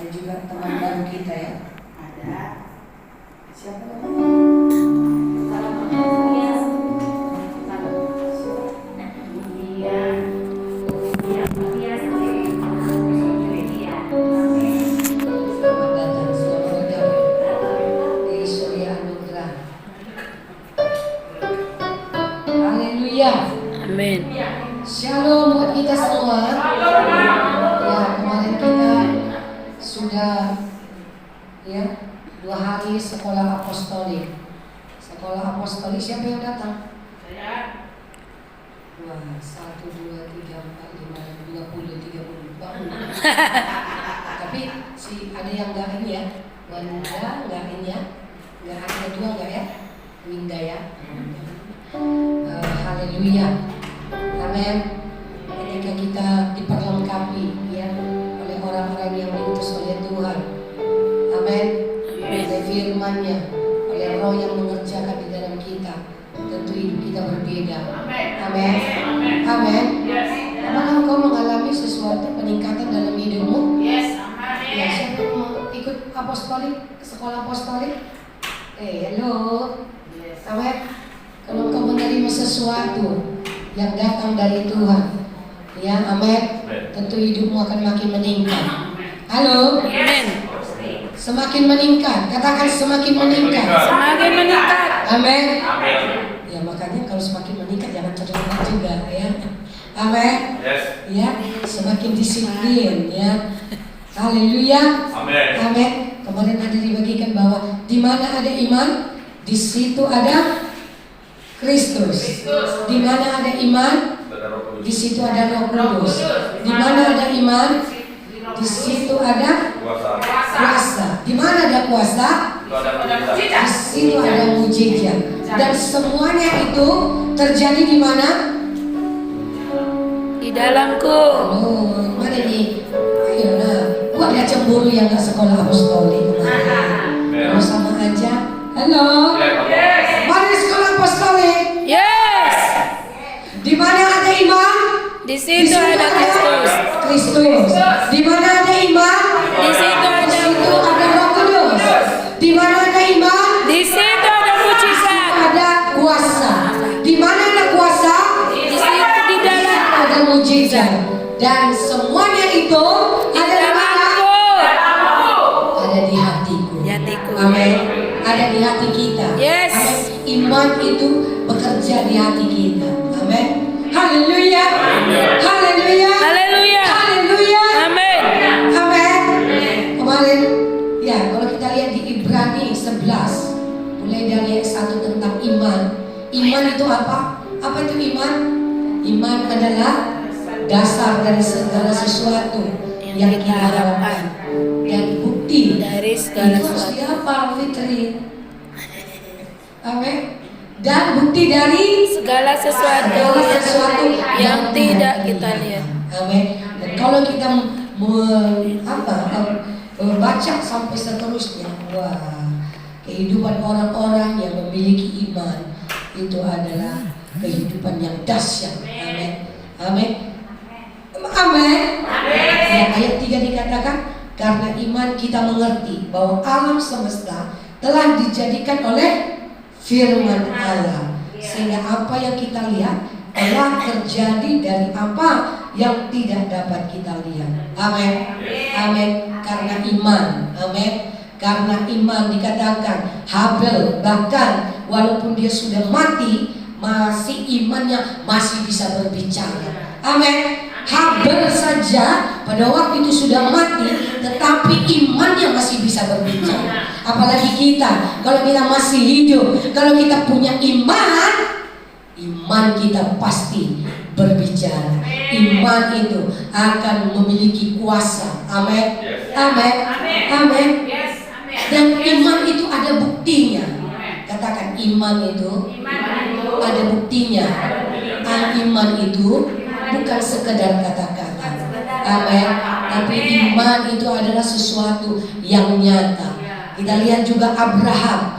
Ada juga teman baru kita ya. Ada. Siapa namanya? Amin. Shalom buat kita semua. Ya, kemarin kita sudah 2 hari sekolah apostolik. Sekolah apostolik siapa yang datang? Saya. Wah, 1, 2, 3, 4, 5, 20, 30 bangun. Tapi ada yang enggak ini ya. Wanda enggak ini ya. Enggak ada 2 enggak ya? Winda ya. Haleluya. Amin. Ketika kita diperlengkapi ya oleh orang-orang yang diutus oleh Tuhan. Amin. Oleh firman-Nya, oleh Roh yang mengerjakan di dalam kita, tentu hidup kita berbeda. Amin. Amin. Apakah engkau mengalami sesuatu peningkatan dalam hidupmu? Yes. Amin. Ya, siapa yang mau ikut apostolik, sekolah apostolik? Hello. Yes. Amin. Kalau engkau menerima sesuatu yang datang dari Tuhan, ya, amin, tentu hidupmu akan makin meningkat. Halo, amin. Semakin meningkat, katakan semakin meningkat. Semakin meningkat. Amin. Ya, makanya kalau semakin meningkat jangan terlambat juga, ya. Amin. Ya, semakin disiplin, ya. Haleluya. Amin. Kemarin ada dibagikan bahwa di mana ada iman, di situ ada Kristus. Di mana ada iman, di situ ada Roh Kudus. Di mana ada iman, di situ ada kuasa. Di mana ada kuasa, di situ ada mujizat. Dan semuanya itu terjadi di mana? Di dalamku. Oh, mana nih? Ayo nah, gua ada cemburu yang gak sekolah apostolik kemarin. Mau sama aja. Halo. Mana di sekolah apostolik? Yes. Di mana ada iman? Di situ ada Kristus. Di mana ada iman? Di situ ada Roh Kudus. Di mana ada iman? Di situ ada mujizat. Ada kuasa. Di mana ada kuasa? Di situ di dalam ada mujizat. Dan semuanya itu ada di mana? Ada di hatiku. Amin. Ada di hati kita. Yes. Amin. Iman itu bekerja di hati kita. Amin. Haleluya. Haleluya. Haleluya. Haleluya. Amin. Amin. Kemarin ya, kalau kita lihat di Ibrani 11 mulai dari ayat 1 tentang iman. Iman itu apa? Apa itu iman? Iman adalah dasar dari segala sesuatu yang kita harapkan dan bukti dari segala itu harus sesuatu. dihafal, Fitri. Amin. Dan bukti dari Segala sesuatu yang tidak kita lihat. Amin. Dan kalau kita baca sampai seterusnya, wah, kehidupan orang-orang yang memiliki iman itu adalah kehidupan yang dahsyat. Amin. Amin. Amin. Ya, ayat 3 dikatakan, karena iman kita mengerti bahwa alam semesta telah dijadikan oleh firman Allah, sehingga apa yang kita lihat telah terjadi dari apa yang tidak dapat kita lihat. Amin. Amin. Karena iman. Amin. Karena iman dikatakan Habel bahkan walaupun dia sudah mati, masih imannya masih bisa berbicara. Amin. Habel saja pada waktu itu sudah mati, tetapi imannya masih bisa berbicara. Apalagi kita, kalau kita masih hidup, kalau kita punya iman, iman kita pasti berbicara. Iman itu akan memiliki kuasa. Amin. Amin. Amin. Dan iman itu ada buktinya. Katakan iman itu ada buktinya. Iman itu bukan sekedar kata-kata. Amin. Tapi iman itu adalah sesuatu yang nyata. Kita lihat juga Abraham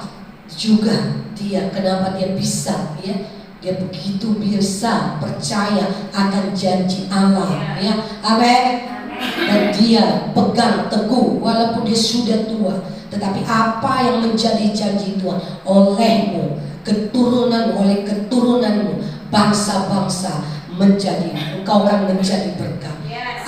juga kenapa dia bisa dia begitu bisa percaya akan janji Allah, ya. Amin. Dan Dan dia pegang teguh walaupun dia sudah tua. Tetapi apa yang menjadi janji Tuhan, olehmu, oleh keturunanmu, bangsa-bangsa engkau akan menjadi berkat.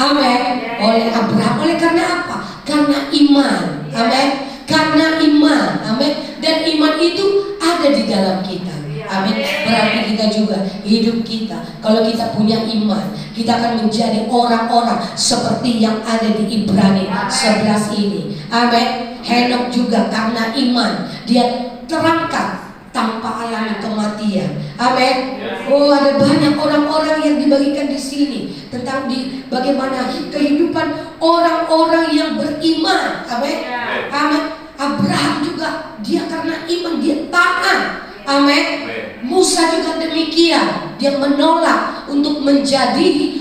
Amin. Oleh Abraham. Oleh karena apa? Karena iman. Amin. Karena iman. Amin. Dan iman itu ada di dalam kita. Amin. Berarti kita juga hidup kita, kalau kita punya iman, kita akan menjadi orang-orang seperti yang ada di Ibrani 11 ini. Amin. Henok juga karena iman dia terangkat tanpa alami kematian. Amin. Oh, ada banyak orang-orang yang dibagikan di sini tentang bagaimana kehidupan orang-orang yang beriman. Amin. Amin. Abraham juga dia karena iman dia taat. Amin. Musa juga demikian, dia menolak untuk menjadi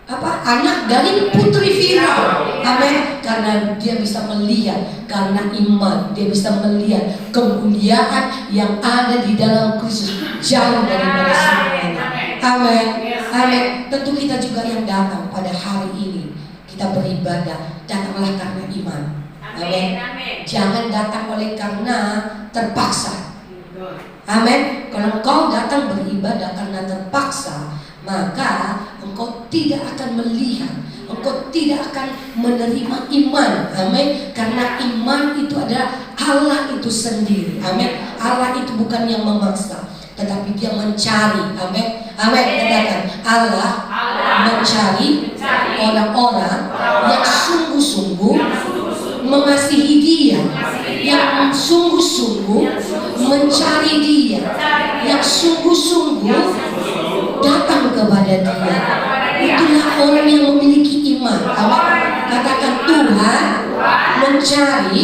anak dari putri Firaun. Amin. Karena dia bisa melihat, karena iman dia bisa melihat kemuliaan yang ada di dalam Kristus jauh daripada semuanya. Amin. Amin. Tentu kita juga yang datang pada hari ini, kita beribadah, datanglah karena iman. Amin. Jangan datang oleh karena terpaksa. Amin. Kalau engkau datang beribadah karena terpaksa, maka engkau tidak akan melihat, engkau tidak akan menerima iman. Amin. Karena iman itu adalah Allah itu sendiri. Amin. Allah itu bukan yang memaksa, tetapi dia mencari. Amin. Amin. Katakan Allah mencari orang-orang yang sungguh-sungguh mengasihi dia, yang sungguh-sungguh mencari dia, yang sungguh-sungguh datang kepada dia. Itulah orang yang memiliki iman. Katakan Tuhan mencari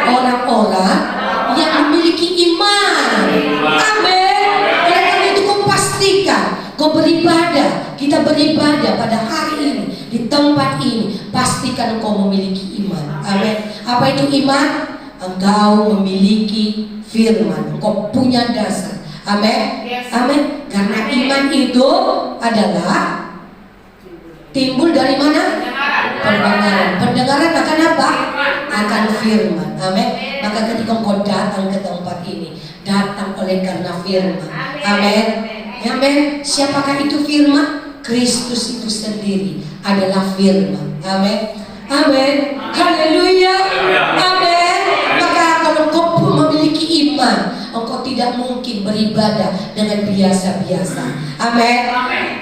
orang-orang yang memiliki iman. Amin. Oleh karena itu kau pastikan kau beribadah, kita beribadah pada hari ini di tempat ini, pastikan engkau memiliki iman. Amin. Apa itu iman? Engkau memiliki firman, engkau punya dasar. Amin. Amin. Karena iman itu adalah timbul dari mana? Pendengaran. Pendengaran akan apa? Akan firman. Amin. Maka ketika engkau datang ke tempat ini, datang oleh karena firman. Amin. Amin. Siapakah itu firman? Kristus itu sendiri adalah firman. Amin. Amin. Haleluya. Amin. Maka kalau engkau memiliki iman, engkau tidak mungkin beribadah dengan biasa-biasa. Amin.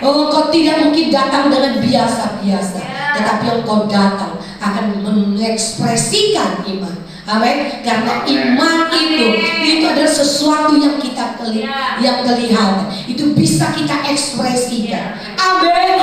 Oh, engkau tidak mungkin datang dengan biasa-biasa, tetapi engkau datang akan mengekspresikan iman. Amin. Karena iman itu adalah sesuatu yang kita yang kelihatan, itu bisa kita ekspresikan. Amin.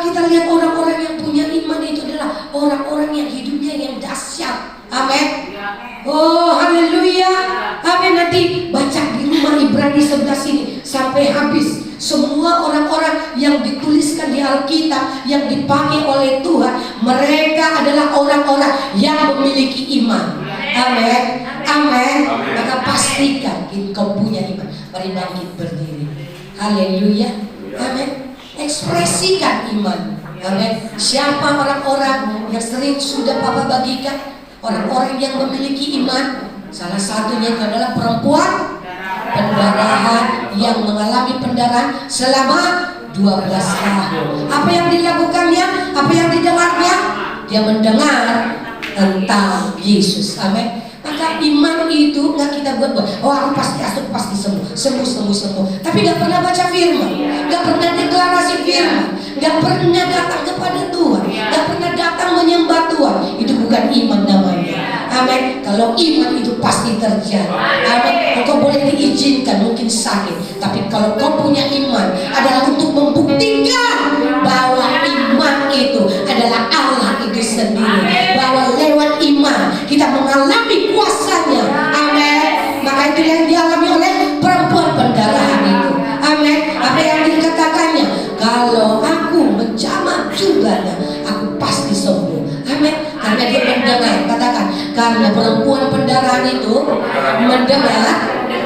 Kita lihat orang-orang yang punya iman itu adalah orang-orang yang hidupnya yang dahsyat. Amin. Oh, haleluya. Amin. Nanti baca di rumah Ibrani 11 ini sampai habis. Semua orang-orang yang dituliskan di Alkitab yang dipakai oleh Tuhan, mereka adalah orang-orang yang memiliki iman. Amin. Amin. Maka pastikan kau punya iman. Mari bangkit berdiri. Haleluya. Amin. Ekspresikan iman. Amin. Siapa orang-orang yang sering sudah Papa bagikan? Orang-orang yang memiliki iman. Salah satunya itu adalah perempuan pendarahan yang mengalami pendarahan selama 12 tahun. Apa yang dilakukannya? Apa yang didengarnya? Dia mendengar tentang Yesus. Amin. Maka iman itu nggak kita buat-buat. Oh, aku pasti sembuh. Tapi nggak pernah baca firman, nggak pernah deklarasi firman, nggak pernah datang kepada Tuhan, nggak pernah datang menyembah Tuhan. Itu bukan iman namanya. Amin. Kalau iman itu pasti terjadi. Amin. Engkau boleh diizinkan mungkin sakit, tapi kalau kau punya iman adalah untuk membuktikan bahwa iman itu adalah Allah itu sendiri, bahwa lewat iman kita mengalami kuasanya. Amin. Maka itu yang dialami oleh perempuan pendarahan itu. Amin. Apa yang dikatakannya? Kalau aku menjamah jubahnya, aku pasti sembuh. Amin. Karena dia mendengar. Katakan, karena perempuan pendarahan itu mendengar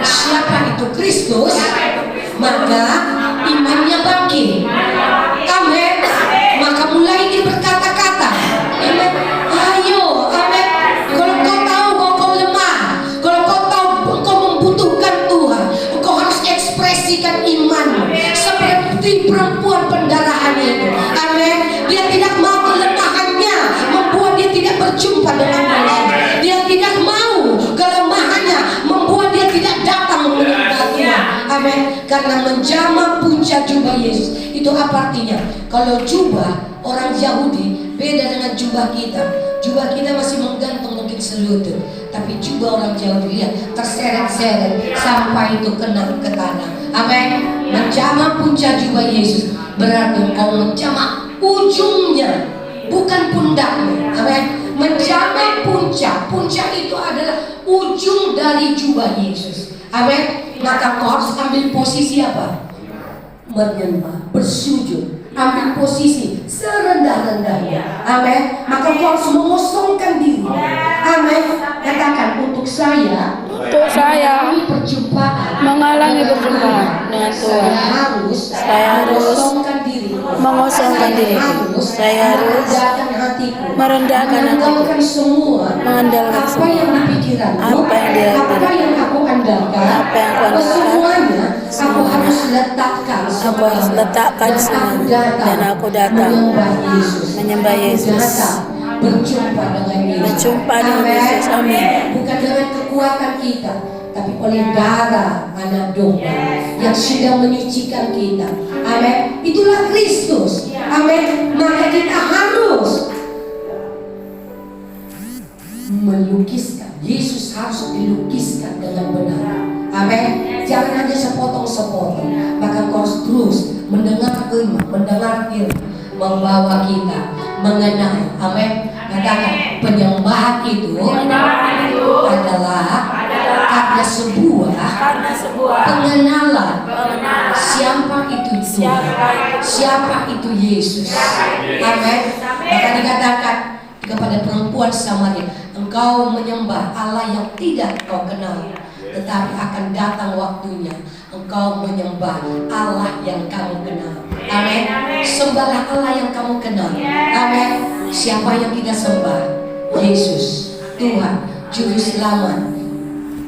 siapa itu Kristus, maka imannya bangkit. Amin. seperti perempuan pendarahan itu. Amin. Dia tidak mau kelemahannya membuat dia tidak berjumpa dengan Yesus. Dia tidak mau kelemahannya membuat dia tidak datang menyembah Tuhan. Amin. Karena menjamah puncak jubah Yesus. Itu apa artinya? Kalau jubah orang Yahudi beda dengan jubah kita. Jubah kita masih menggantung mungkin selutut, tapi jubah orang Yahudi lihat terseret-seret sampai itu kena ke tanah. Amin. Menjamah puncak jubah Yesus berarti engkau menjamah ujungnya, bukan pundaknya. Amin. Menjamah puncak. Puncak itu adalah ujung dari jubah Yesus. Amin. Maka kau harus ambil posisi apa? Menyembah, bersujud, ambil posisi serendah-rendahnya. Amin. Maka kau harus mengosongkan diri. Amin. Katakan untuk saya mengalami perjumpaan dengan Tuhan. Saya harus mengosongkan diri. Saya harus merendahkan hatiku, mengandalkan apa yang di pikiranmu, apa yang dia apa yang aku andalkan, semuanya aku harus letakkan semuanya, dan aku datang menyembah Yesus, berjumpa dengan Yesus. Amin. Bukan dengan kekuatan kita, tapi oleh darah anak domba yang sudah menyucikan kita. Amin. Itulah Kristus. Amin. Maka kita harus melukiskan. Yesus harus dilukiskan dengan benar. Amin. Jangan hanya sepotong-sepotong. Maka kau harus terus mendengar firman, membawa kita mengenal. Amin. Katakan penyembahan itu adalah karena sebuah pengenalan siapa itu Tuhan, siapa itu Yesus. Amin. Maka dikatakan kepada perempuan Samaria, engkau menyembah Allah yang tidak kau kenal, tetapi akan datang waktunya engkau menyembah Allah yang kamu kenal. Amin. Sembahlah Allah yang kamu kenal. Amin. Siapa yang kita sembah? Yesus, Tuhan, Juru Selamat,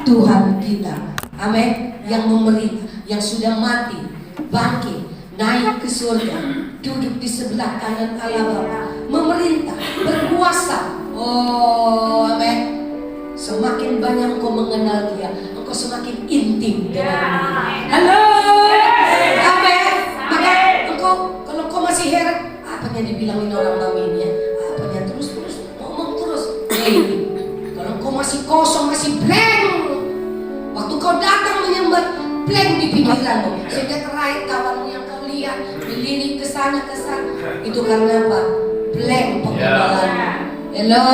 Tuhan kita. Amin. Yang memerintah, yang sudah mati, bangkit, naik ke surga, duduk di sebelah kanan Allah Bapa, memerintah, berkuasa. Oh, amin. Semakin banyak engkau mengenal Dia, engkau semakin intim dengan Dia. Halo, amin. Maka engkau, kalau engkau masih heran, apanya dibilangin orang maminya, apanya terus ngomong terus. Kalau engkau masih kosong, masih blank, waktu kau datang menyembah, blank di pikiranmu, sehingga terakhir kawanmu yang kau lihat dilirik ke sana, itu karena apa? Blank pengenalanmu. Hello,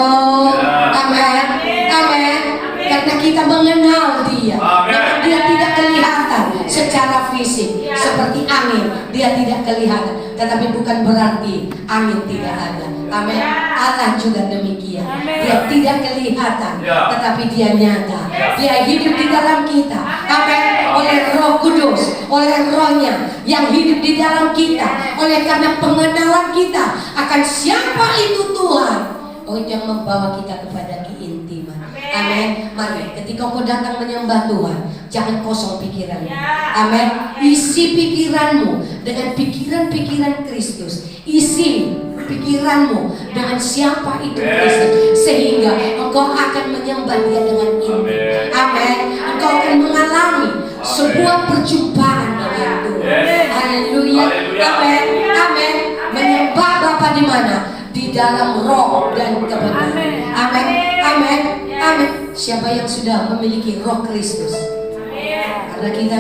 amin, amin. Karena kita mengenal Dia, maka Dia tidak kelihatan secara fisik seperti angin. Dia tidak kelihatan, tetapi bukan berarti angin tidak ada. Amin. Allah juga demikian. Dia tidak kelihatan, tetapi Dia nyata. Dia hidup di dalam kita. Amin. Oleh Roh Kudus, oleh Rohnya yang hidup di dalam kita. Oleh karena pengenalan kita akan siapa itu Tuhan. Oh, itu yang membawa kita kepada keintiman. Amin. Mari ketika kau datang menyembah Tuhan, jangan kosong pikiranmu. Amin. Isi pikiranmu dengan pikiran-pikiran Kristus. Isi pikiranmu dengan siapa itu Kristus, sehingga engkau akan menyembah Dia dengan intim. Amin. Engkau akan mengalami sebuah perjumpaan dengan Tuhan. Haleluya. Amin. Amin. Menyembah Bapa di mana? Di dalam roh dan kebenaran. Amin. Amin. Amin. Siapa yang sudah memiliki roh Kristus? Karena kita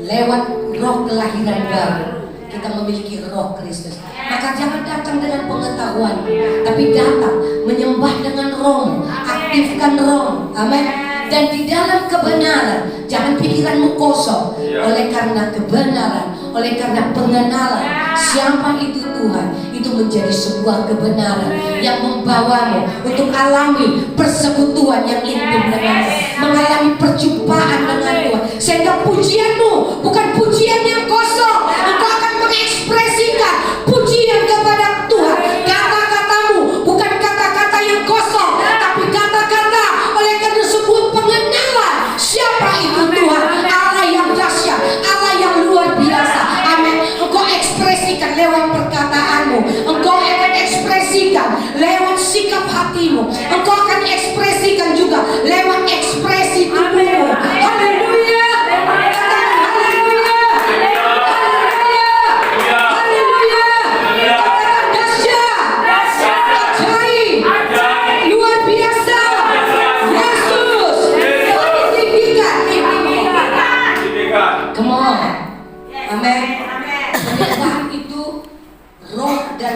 lewat roh kelahiran baru, kita memiliki roh Kristus. Maka jangan datang dengan pengetahuan, tapi datang menyembah dengan roh, aktifkan roh. Amin. Dan di dalam kebenaran, jangan pikiranmu kosong. Oleh karena kebenaran, oleh karena pengenalan siapa itu Tuhan, itu menjadi sebuah kebenaran yang membawamu untuk alami persekutuan yang intim dengan Tuhan, mengalami perjumpaan dengan Tuhan, sehingga pujianmu bukan pujian yang kosong. Engkau akan mengekspresikan pujian kepada Tuhan. Kata-katamu bukan kata-kata yang kosong, tapi kata-kata oleh karena sebuah pengenalan siapa itu Tuhan, Allah yang dahsyat, Allah yang luar biasa. Amin. Engkau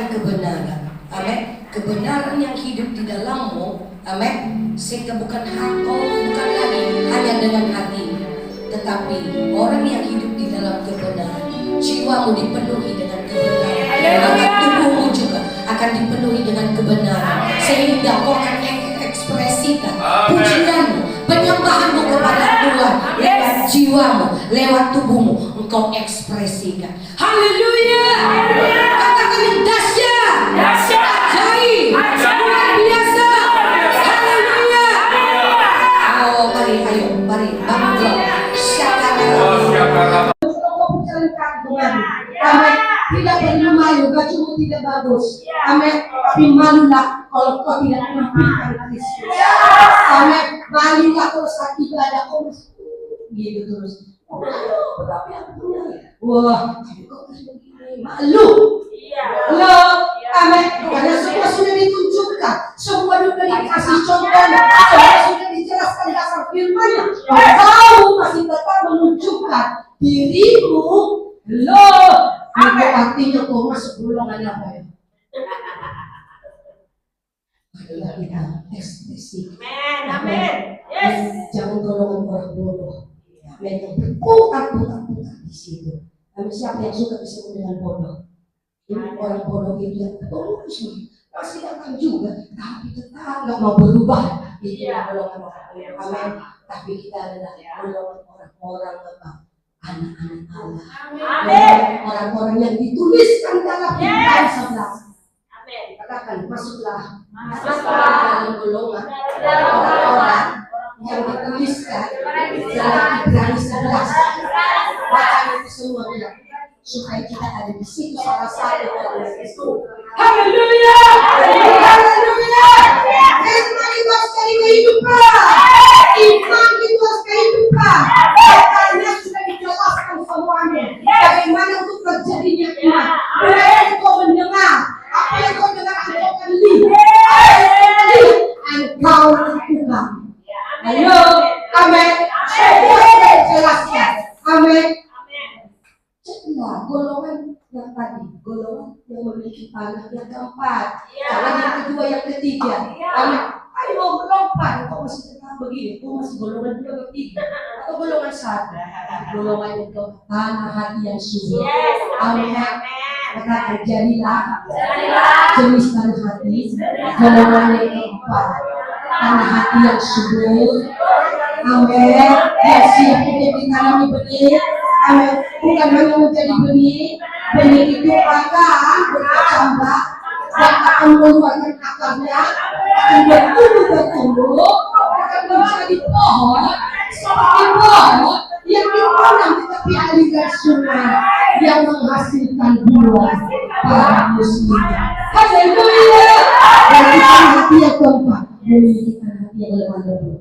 akan kebenaran. Amin. Kebenaran yang hidup di dalammu. Amin. Sehingga bukan lagi hanya dengan hati, tetapi orang yang hidup di dalam kebenaran, jiwamu dipenuhi dengan kebenaran, maka tubuhmu juga akan dipenuhi dengan kebenaran, sehingga kau akan mengekspresikan pujianmu, penyembahanmu kepada Tuhan lewat jiwamu, lewat tubuhmu, engkau ekspresikan. Haleluya! Katakan yang dahsyat, ajaib, luar biasa. Haleluya! Oh, mari bangun dulu. Syakara. Amin. Tidak perlu malu, bajumu tidak bagus. Amin. Tapi malulah kalau kau tidak menampilkan Kristus. Amin. Malulah kalau saat ibadah kau gitu terus. Berapa yang punya? Wah, tapi kok begini? Malu. Lo, amin. Karena semua sudah ditunjukkan, semua sudah dikasih contohnya, semua sudah dijelaskan dasar firman-Nya. Kau masih tetap menunjukkan dirimu. Lo, itu artinya kau masuk golongan apa ya? Adalah kita ekspresi. Amin. Yes. Jangan golongan orang bodoh. Amin. Yang berputar-putar di situ. Amin. Siapa yang suka disebut dengan bodoh? Ini orang bodoh itu yang terus pasti datang juga, tapi tetap nggak mau berubah. Itu golongan orang bodoh. Amin. Tapi kita adalah golongan orang-orang apa? Anak-anak Allah. Amin. Orang-orang yang dituliskan dalam Kitab 11. Amin. Katakan masuklah dalam golongan orang-orang yang dituliskan dalam Ibrani 11. Baca itu semuanya supaya kita ada di situ salah satu orang itu. Haleluya. Haleluya. Iman itu harus dari kehidupan. Iman itu harus kehidupan. Karena sudah dijelaskan semuanya. Bagaimana untuk terjadinya iman. Mulai dari kau mendengar, apa yang kau dengar engkau akan lihat. Engkau lakukan. Halo, amin. Semua sudah dijelaskan. Amin. Ceklah golongan yang tadi, golongan yang memiliki tanah yang keempat, tanah yang kedua, yang ketiga. Amin. Ayo melompat, kok masih tetap begini? Kok masih golongan dua, ketiga, atau golongan satu? Golongan yang keempat, tanah hati yang subur. Amin. Maka terjadilah jenis tanah hati, golongan yang keempat, tanah hati yang subur. Amin. Yang siap untuk ditanami benih. Amin. Bukan hanya menjadi benih itu akan berkembang dan akan mengeluarkan akarnya, akan bertumbuh, akan menjadi pohon seperti pohon yang ditanam di tepi aliran sungai yang menghasilkan buah pada musimnya. Haleluya. Dan kita hati yang keempat, memiliki hati yang lemah lembut.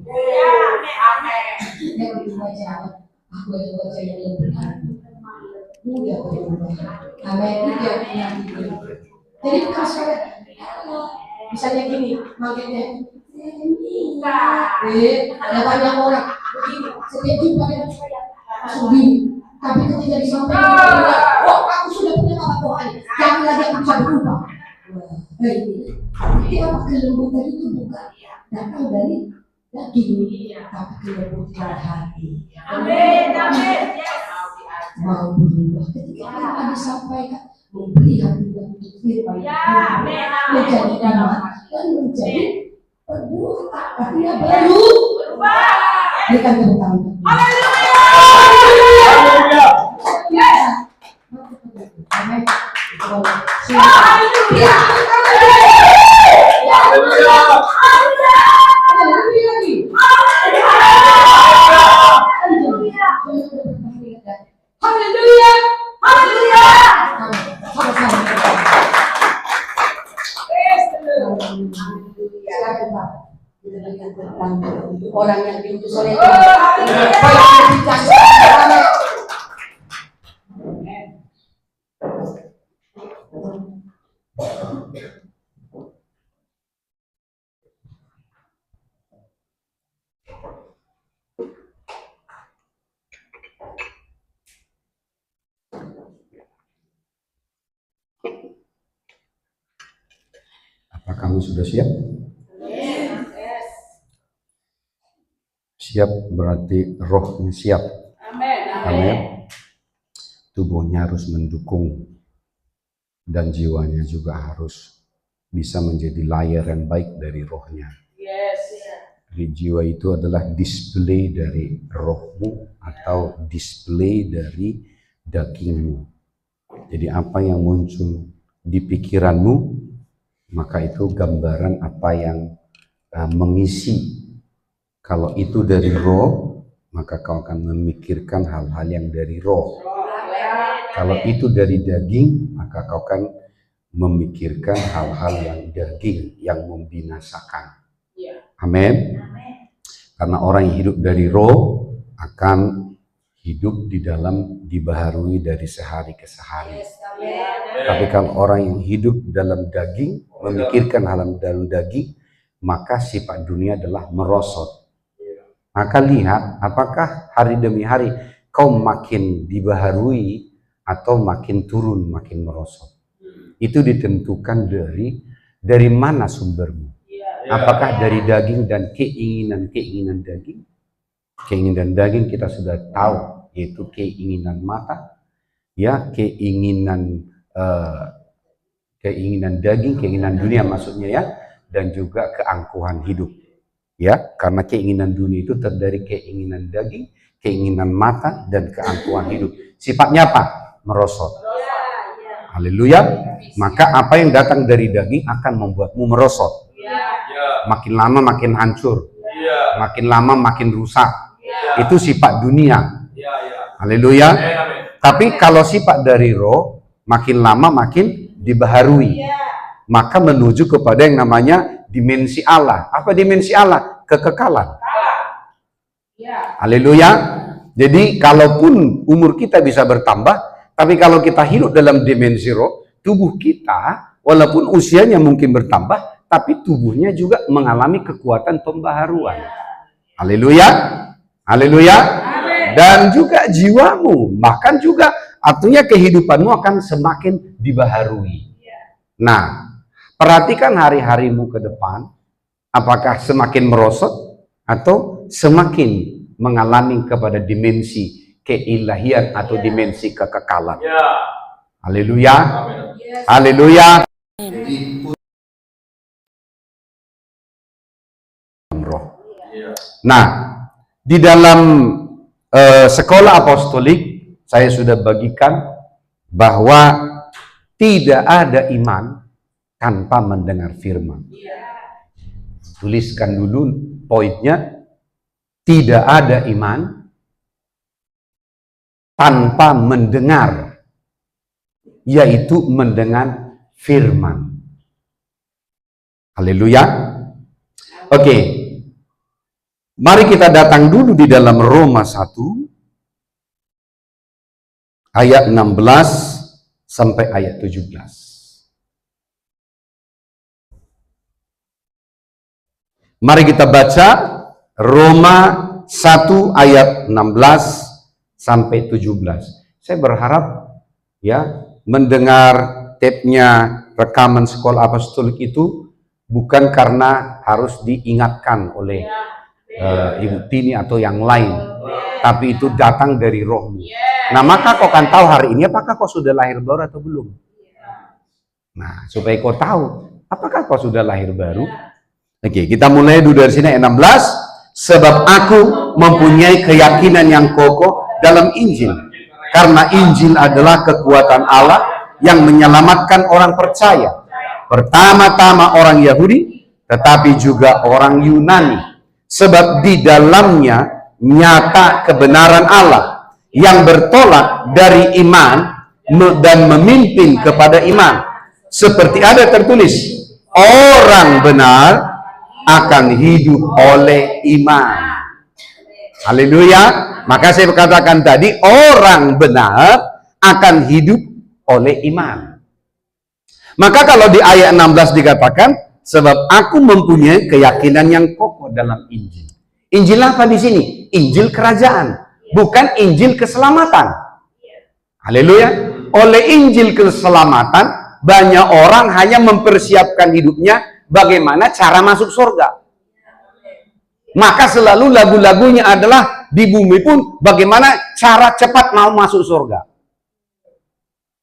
Yang dibaca, aku ada baca yang lebih hati. Mudah berubah. Amin. Tidak punya. Jadi bukan syarat. Misalnya gini, manggilnya ada banyak orang begini, setiap jumpa dengan saya langsung bingung. Tapi ketika disampaikan, oh aku sudah punya apa Tuhan, jangan lagi aku bisa berubah. Jadi apa kelembutan itu bukan datang dari daging, tapi kelembutan hati. Amin. Amin. Mau berubah ketika firman disampaikan, memberi hati untuk firman menjadi iman dan menjadi perbuatan, artinya baru berikan tepuk tangan. Haleluya. Amin. Haleluya. Haleluya. Untuk orang yang diutus oleh Tuhan. Kamu sudah siap? Siap berarti rohnya siap. Amin. Tubuhnya harus mendukung dan jiwanya juga harus bisa menjadi layar yang baik dari rohnya. Jadi jiwa itu adalah display dari rohmu atau display dari dagingmu. Jadi apa yang muncul di pikiranmu, maka itu gambaran apa yang mengisi. Kalau itu dari roh, maka kau akan memikirkan hal-hal yang dari roh. Kalau itu dari daging, maka kau akan memikirkan hal-hal yang daging, yang membinasakan. Amin. Karena orang yang hidup dari roh akan hidup di dalam dibaharui dari sehari ke sehari. Tapi kalau orang yang hidup dalam daging, memikirkan hal dalam daging, maka sifat dunia adalah merosot. Maka lihat apakah hari demi hari kau makin dibaharui atau makin turun, makin merosot. Itu ditentukan dari mana sumbermu. Apakah dari daging dan keinginan daging? Keinginan daging kita sudah tahu, yaitu keinginan mata, ya, keinginan daging, keinginan dunia maksudnya ya, dan juga keangkuhan hidup. Ya, karena keinginan dunia itu terdiri keinginan daging, keinginan mata, dan keangkuhan hidup. Sifatnya apa? Merosot. Haleluya. Maka apa yang datang dari daging akan membuatmu merosot. Makin lama makin hancur. Makin lama makin rusak. Itu sifat dunia. Haleluya. Tapi kalau sifat dari roh, makin lama makin dibaharui. Maka menuju kepada yang namanya dimensi Allah. Apa dimensi Allah? Kekekalan. Haleluya. Jadi kalaupun umur kita bisa bertambah, tapi kalau kita hidup dalam dimensi roh, tubuh kita walaupun usianya mungkin bertambah, tapi tubuhnya juga mengalami kekuatan pembaharuan. Haleluya. Haleluya. Dan juga jiwamu, bahkan juga artinya kehidupanmu akan semakin dibaharui. Nah, perhatikan hari-harimu ke depan, apakah semakin merosot atau semakin mengalami kepada dimensi keilahian atau dimensi kekekalan. Haleluya. Haleluya. Nah, di dalam sekolah apostolik saya sudah bagikan bahwa tidak ada iman tanpa mendengar firman. Tuliskan dulu poinnya, tidak ada iman tanpa mendengar, yaitu mendengar firman. Haleluya. Oke. Mari kita datang dulu di dalam Roma 1 ayat 16 sampai ayat 17. Mari kita baca Roma 1 ayat 16 sampai 17. Saya berharap ya mendengar tape-nya rekaman sekolah apostolik itu bukan karena harus diingatkan oleh Ibu Tini atau yang lain, tapi itu datang dari rohmu. Nah, maka kau akan tahu hari ini apakah kau sudah lahir baru atau belum. Nah, supaya kau tahu apakah kau sudah lahir baru. Oke, kita mulai dulu dari sini ayat 16. Sebab aku mempunyai keyakinan yang kokoh dalam Injil, karena Injil adalah kekuatan Allah yang menyelamatkan orang percaya, pertama-tama orang Yahudi, tetapi juga orang Yunani. Sebab di dalamnya nyata kebenaran Allah yang bertolak dari iman dan memimpin kepada iman. Seperti ada tertulis, orang benar akan hidup oleh iman. Haleluya. Maka saya katakan tadi, orang benar akan hidup oleh iman. Maka kalau di ayat 16 dikatakan, sebab aku mempunyai keyakinan yang kokoh dalam Injil. Injil apa di sini? Injil kerajaan, bukan Injil keselamatan. Haleluya. Oleh Injil keselamatan, banyak orang hanya mempersiapkan hidupnya bagaimana cara masuk surga. Maka selalu lagu-lagunya adalah di bumi pun bagaimana cara cepat mau masuk surga.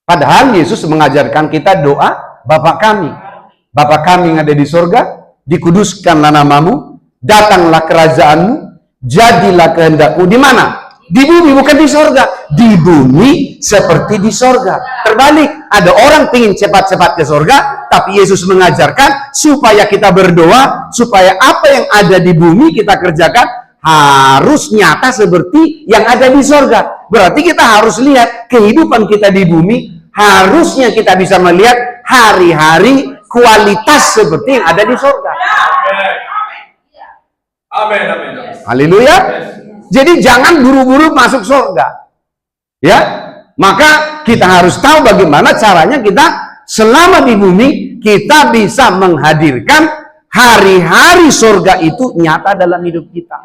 Padahal Yesus mengajarkan kita doa, Bapa kami yang ada di surga, dikuduskanlah namamu, datanglah kerajaanmu, jadilah kehendakmu. Di mana? Di bumi, bukan di surga. Di bumi seperti di surga. Terbalik, ada orang ingin cepat-cepat ke surga, tapi Yesus mengajarkan supaya kita berdoa, supaya apa yang ada di bumi kita kerjakan harus nyata seperti yang ada di surga. Berarti kita harus lihat kehidupan kita di bumi, harusnya kita bisa melihat hari-hari kualitas seperti yang ada di surga. Amin, amin. Haleluya. Jadi jangan buru-buru masuk surga. Ya, maka kita harus tahu bagaimana caranya kita selama di bumi kita bisa menghadirkan hari-hari surga itu nyata dalam hidup kita.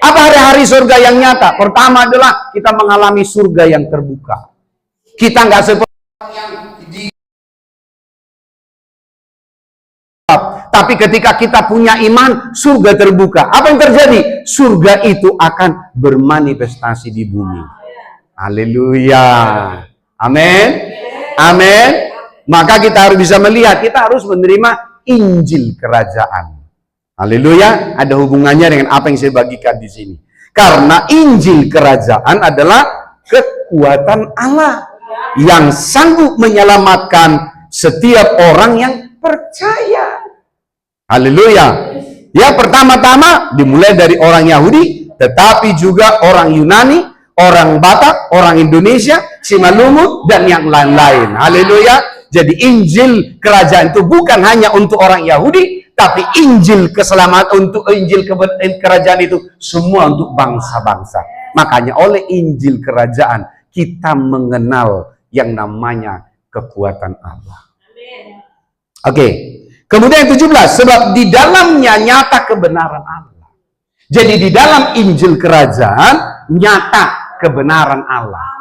Apa hari-hari surga yang nyata? Pertama adalah kita mengalami surga yang terbuka. Kita nggak seperti yang di tapi ketika kita punya iman, surga terbuka. Apa yang terjadi? Surga itu akan bermanifestasi di bumi. Haleluya. Amin. Amin. Maka kita harus bisa melihat, kita harus menerima Injil kerajaan. Haleluya. Ada hubungannya dengan apa yang saya bagikan di sini. Karena Injil kerajaan adalah kekuatan Allah yang sanggup menyelamatkan setiap orang yang percaya. Haleluya. Ya, pertama-tama dimulai dari orang Yahudi, tetapi juga orang Yunani, orang Batak, orang Indonesia, Simalungun, dan yang lain-lain. Haleluya. Jadi Injil kerajaan itu bukan hanya untuk orang Yahudi, tapi Injil keselamatan, untuk Injil kerajaan itu semua untuk bangsa-bangsa. Makanya oleh Injil kerajaan kita mengenal yang namanya kekuatan Allah. Oke. Kemudian yang 17, sebab di dalamnya nyata kebenaran Allah. Jadi di dalam Injil kerajaan nyata kebenaran Allah.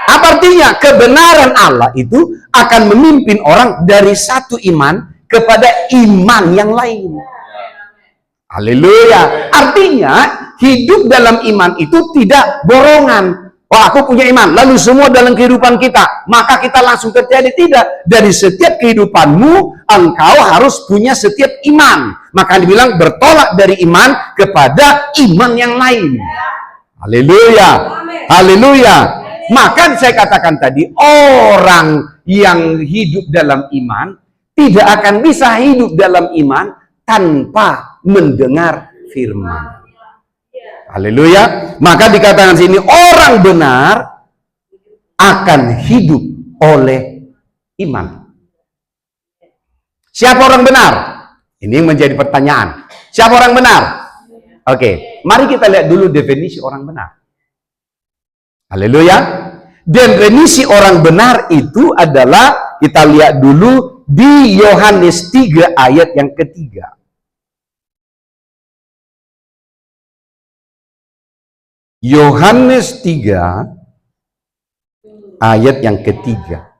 Apa artinya? Kebenaran Allah itu akan memimpin orang dari satu iman kepada iman yang lain. Haleluya. Artinya hidup dalam iman itu tidak borongan. Wah, aku punya iman, lalu semua dalam kehidupan kita, maka kita langsung terjadi. Tidak. Dari setiap kehidupanmu, engkau harus punya setiap iman. Maka dibilang bertolak dari iman kepada iman yang lain. Haleluya. Haleluya. Maka saya katakan tadi, orang yang hidup dalam iman tidak akan bisa hidup dalam iman tanpa mendengar firman. Haleluya. Maka dikatakan sini orang benar akan hidup oleh iman. Siapa orang benar? Ini menjadi pertanyaan. Siapa orang benar? Oke, mari kita lihat dulu definisi orang benar. Haleluya. Definisi orang benar itu adalah, kita lihat dulu di Yohanes 3 ayat yang ketiga. Yohanes 3 ayat yang ketiga.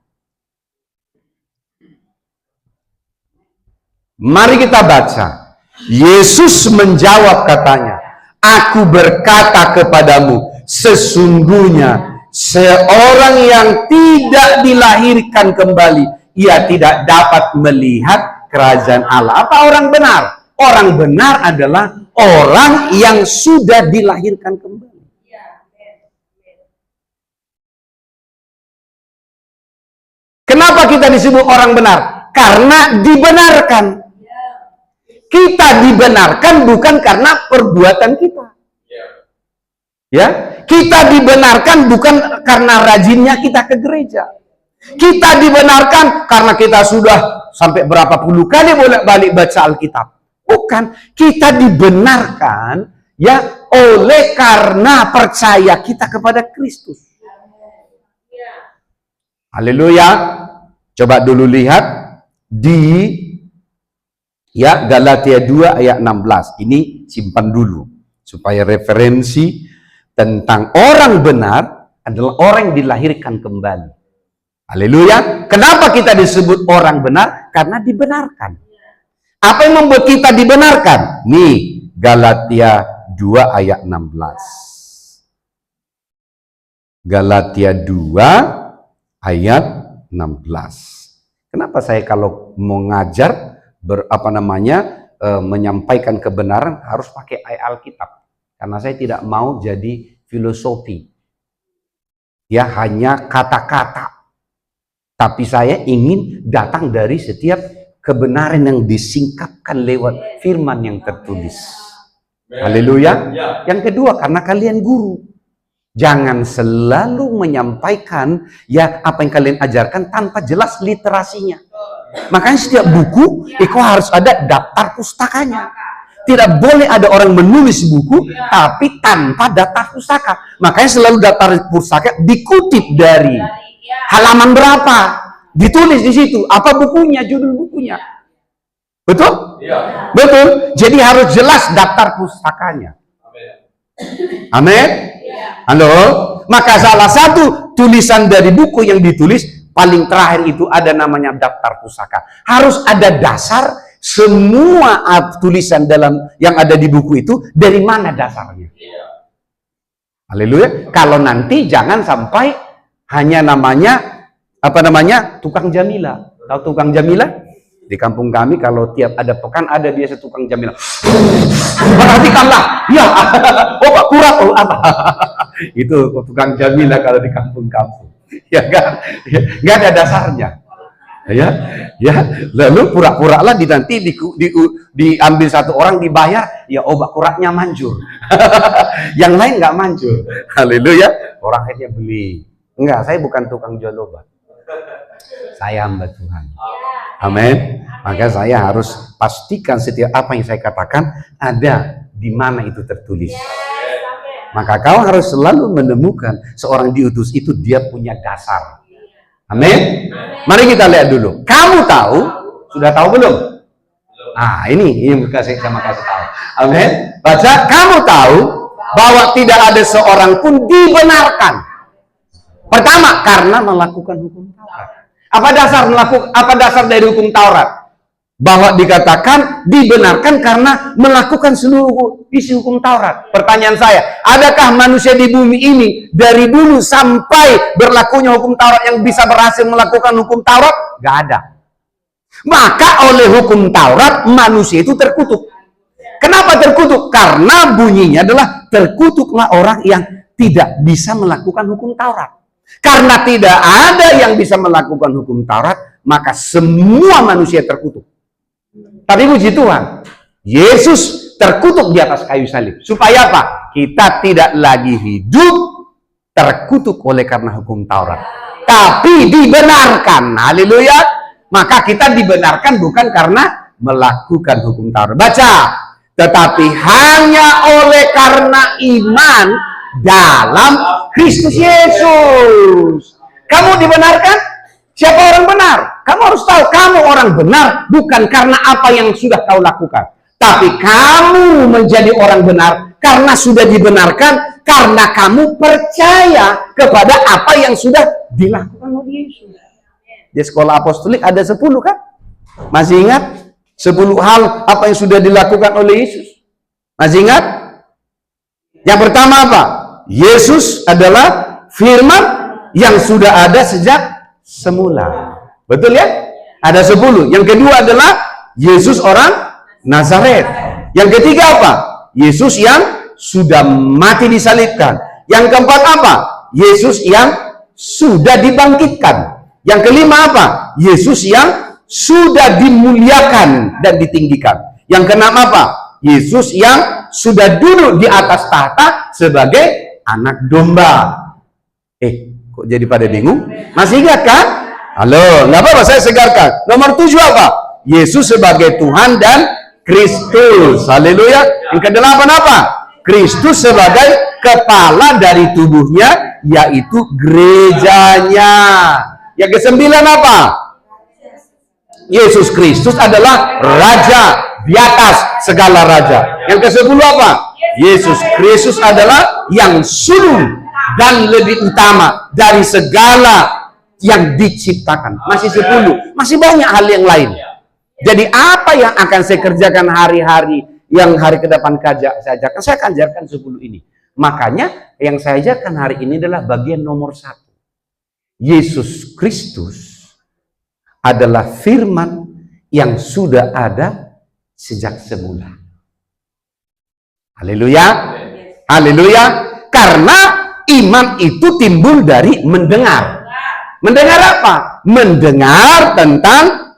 Mari kita baca. Yesus menjawab katanya, aku berkata kepadamu, sesungguhnya seorang yang tidak dilahirkan kembali, ia tidak dapat melihat kerajaan Allah. Apa orang benar? Orang benar adalah orang yang sudah dilahirkan kembali. Kenapa kita disebut orang benar? Karena dibenarkan. Kita dibenarkan bukan karena perbuatan kita. Ya, kita dibenarkan bukan karena rajinnya kita ke gereja. Kita dibenarkan karena kita sudah sampai berapa puluh kali bolak-balik baca Alkitab. Bukan, kita dibenarkan ya oleh karena percaya kita kepada Kristus. Haleluya. Coba dulu lihat di ya Galatia 2 ayat 16. Ini simpan dulu supaya referensi tentang orang benar adalah orang yang dilahirkan kembali. Haleluya. Kenapa kita disebut orang benar? Karena dibenarkan. Apa yang membuat kita dibenarkan? Nih, Galatia 2 ayat 16. Galatia 2 ayat 16. Kenapa saya kalau mau ngajar menyampaikan kebenaran harus pakai ayat Alkitab? Karena saya tidak mau jadi filosofi. Ya, hanya kata-kata. Tapi saya ingin datang dari setiap kebenaran yang disingkapkan lewat firman yang tertulis. Haleluya. Yang kedua, karena kalian guru. Jangan selalu menyampaikan ya apa yang kalian ajarkan tanpa jelas literasinya. Makanya setiap buku itu harus ada daftar pustakanya. Tidak boleh ada orang menulis buku tapi tanpa daftar pustaka. Makanya selalu daftar pustaka dikutip dari halaman berapa, ditulis di situ apa bukunya, judul bukunya. Betul? Iya. Betul. Jadi harus jelas daftar pustakanya. Amin. Halo. Maka salah satu tulisan dari buku yang ditulis paling terakhir itu ada namanya daftar pustaka. Harus ada dasar semua tulisan dalam yang ada di buku itu dari mana dasarnya. Haleluya. Kalau nanti jangan sampai hanya namanya tukang jamila. Tahu tukang jamila? Di kampung kami kalau tiap ada pekan ada biasa tukang jamila. Perhatikanlah. Ya. Oh, Pak Kurat, oh apa? Itu tukang jamila kalau di kampung-kampung. Ya kan? Enggak ada dasarnya. Ya. Lalu pura-pura lah nanti diambil satu orang dibayar, ya obat kuratnya manjur. Yang lain nggak manjur. Haleluya. Orang akhirnya beli. Enggak, saya bukan tukang jual obat. Saya hamba Tuhan. Amin. Maka saya harus pastikan setiap apa yang saya katakan ada di mana itu tertulis. Maka kau harus selalu menemukan seorang diutus itu dia punya dasar. Amin. Mari kita lihat dulu. Kamu tahu? Sudah tahu belum? Ini yang kasih tahu. Amin. Baca. Kamu tahu bahwa tidak ada seorang pun dibenarkan. Pertama, karena melakukan hukum Taurat. Apa dasar dari hukum Taurat? Bahwa dikatakan dibenarkan karena melakukan seluruh isi hukum Taurat. Pertanyaan saya, adakah manusia di bumi ini dari dulu sampai berlakunya hukum Taurat yang bisa berhasil melakukan hukum Taurat? Gak ada. Maka oleh hukum Taurat manusia itu terkutuk. Kenapa terkutuk? Karena bunyinya adalah terkutuklah orang yang tidak bisa melakukan hukum Taurat. Karena tidak ada yang bisa melakukan hukum Taurat, maka semua manusia terkutuk. Tapi puji Tuhan, Yesus terkutuk di atas kayu salib. Supaya apa? Kita tidak lagi hidup terkutuk oleh karena hukum Taurat. Tapi dibenarkan. Haleluya. Maka kita dibenarkan bukan karena melakukan hukum Taurat. Baca. Tetapi hanya oleh karena iman dalam Kristus Yesus. Kamu dibenarkan? Siapa orang benar? Kamu harus tahu kamu orang benar bukan karena apa yang sudah kau lakukan. Tapi kamu menjadi orang benar karena sudah dibenarkan, karena kamu percaya kepada apa yang sudah dilakukan oleh Yesus. Di sekolah apostolik ada 10 kan? Masih ingat? 10 hal apa yang sudah dilakukan oleh Yesus. Masih ingat? Yang pertama apa? Yesus adalah firman yang sudah ada sejak semula. Betul ya? Ada 10. Yang kedua adalah Yesus orang Nazaret. Yang ketiga apa? Yesus yang sudah mati disalibkan. Yang keempat apa? Yesus yang sudah dibangkitkan. Yang kelima apa? Yesus yang sudah dimuliakan dan ditinggikan. Yang keenam apa? Yesus yang sudah duduk di atas tahta sebagai anak domba. Kok jadi pada bingung? Masih ingat kan? Halo, nggak apa-apa, saya segarkan. Nomor 7 apa? Yesus sebagai Tuhan dan Kristus. Haleluya. Yang kedelapan apa? Kristus sebagai kepala dari tubuhnya, yaitu gerejanya. Yang kesembilan apa? Yesus Kristus adalah Raja di atas segala raja. Yang ke-10 apa? Yesus Kristus adalah yang sulung dan lebih utama dari segala yang diciptakan. Masih 10. Masih banyak hal yang lain. Jadi apa yang akan saya kerjakan hari-hari, yang hari ke depan saya ajarkan? Saya akan ajarkan 10 ini. Makanya yang saya ajarkan hari ini adalah bagian nomor 1. Yesus Kristus adalah firman yang sudah ada sejak semula. Haleluya. Haleluya. Karena iman itu timbul dari mendengar. Mendengar apa? Mendengar tentang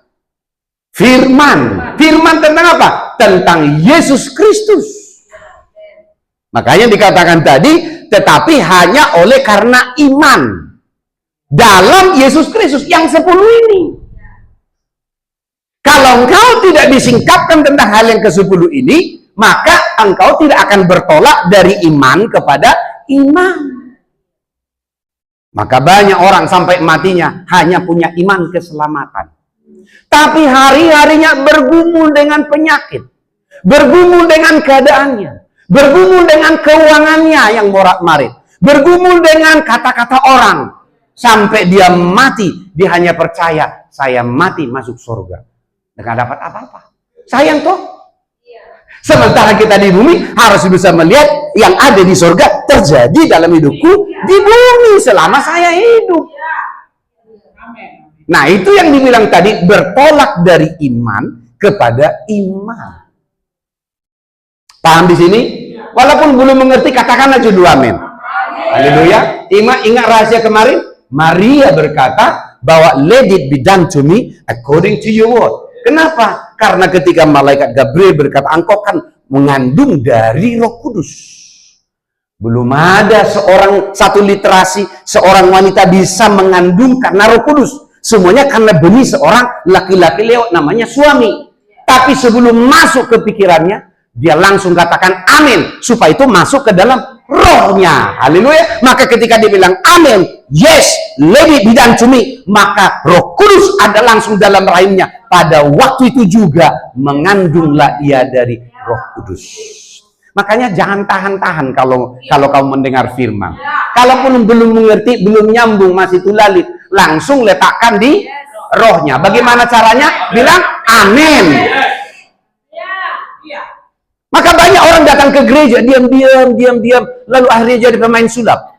firman. Firman tentang apa? Tentang Yesus Kristus. Makanya dikatakan tadi, tetapi hanya oleh karena iman dalam Yesus Kristus yang 10 ini. Kalau engkau tidak disingkapkan tentang hal yang ke-10 ini, maka engkau tidak akan bertolak dari iman kepada iman. Maka banyak orang sampai matinya hanya punya iman keselamatan. Tapi hari-harinya bergumul dengan penyakit, bergumul dengan keadaannya, bergumul dengan keuangannya yang morat-marit, bergumul dengan kata-kata orang, sampai dia mati, dia hanya percaya, saya mati masuk surga. Nggak dapat apa-apa. Sayang toh? Sementara kita di bumi harus bisa melihat yang ada di surga terjadi dalam hidupku di bumi selama saya hidup. Nah, itu yang dibilang tadi, bertolak dari iman kepada iman. Paham di sini? Walaupun belum mengerti, katakan aja dulu amin. Haleluya. Ingat rahasia kemarin? Maria berkata bahwa let it be done to me according to your word. Kenapa? Karena ketika malaikat Gabriel berkata, engkau kan mengandung dari Roh Kudus. Belum ada satu literasi seorang wanita bisa mengandung karena Roh Kudus. Semuanya karena benih seorang laki-laki lewat namanya suami. Tapi sebelum masuk ke pikirannya, dia langsung katakan amin, supaya itu masuk ke dalam rohnya. Haleluya. Maka ketika dia bilang amin, yes, let it be done to me, maka Roh Kudus ada langsung dalam rahimnya. Pada waktu itu juga mengandunglah ia dari Roh Kudus. Makanya jangan tahan-tahan kalau kamu mendengar firman. Kalaupun belum mengerti, belum nyambung, masih tulalit, langsung letakkan di rohnya. Bagaimana caranya? Bilang amin. Maka banyak orang datang ke gereja, diam, lalu akhirnya jadi pemain sulap.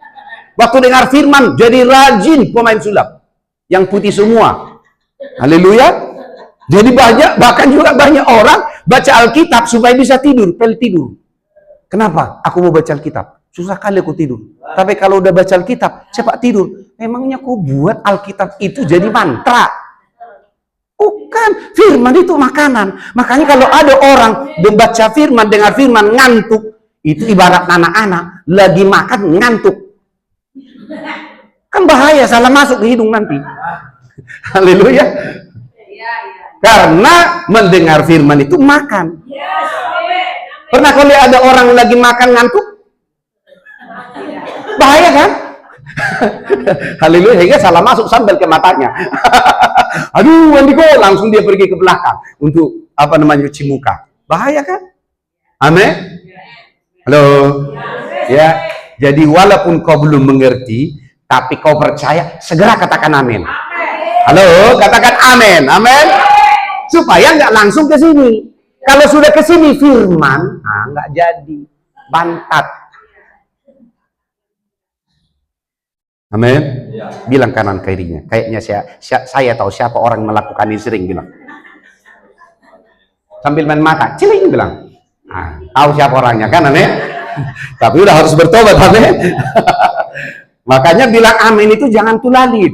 Waktu dengar firman, jadi rajin pemain sulap. Yang putih semua. Haleluya. Jadi bahkan juga banyak orang baca Alkitab supaya bisa tidur, pel tidur. Kenapa? Aku mau baca Alkitab. Susah kali aku tidur. Tapi kalau udah baca Alkitab, cepat tidur. Emangnya aku buat Alkitab itu jadi mantra? Bukan, firman itu makanan. Makanya kalau ada orang membaca firman, dengar firman, ngantuk, itu ibarat anak-anak lagi makan ngantuk. Kan bahaya, salah masuk ke hidung nanti. Haleluya. Karena mendengar firman itu makan. Pernah kau lihat ada orang lagi makan ngantuk? Bahaya kan? Haleluya, sehingga salah masuk sambal ke matanya. Aduh, Andiko, langsung dia pergi ke belakang untuk cuci muka. Bahaya kan? Amin. Halo. Ya, jadi walaupun kau belum mengerti, tapi kau percaya, segera katakan amin. Halo, katakan amin. Amin. Supaya nggak langsung ke sini. Kalau sudah ke sini firman, nggak jadi, bantat. Amin. Bilang kanan kirinya. Kayaknya saya tahu siapa orang melakukan ini, sering bilang. Sambil main mata, ciling bilang. Tahu siapa orangnya kan, amin. Tapi udah harus bertobat, amin. Makanya bilang amin itu jangan tulalit.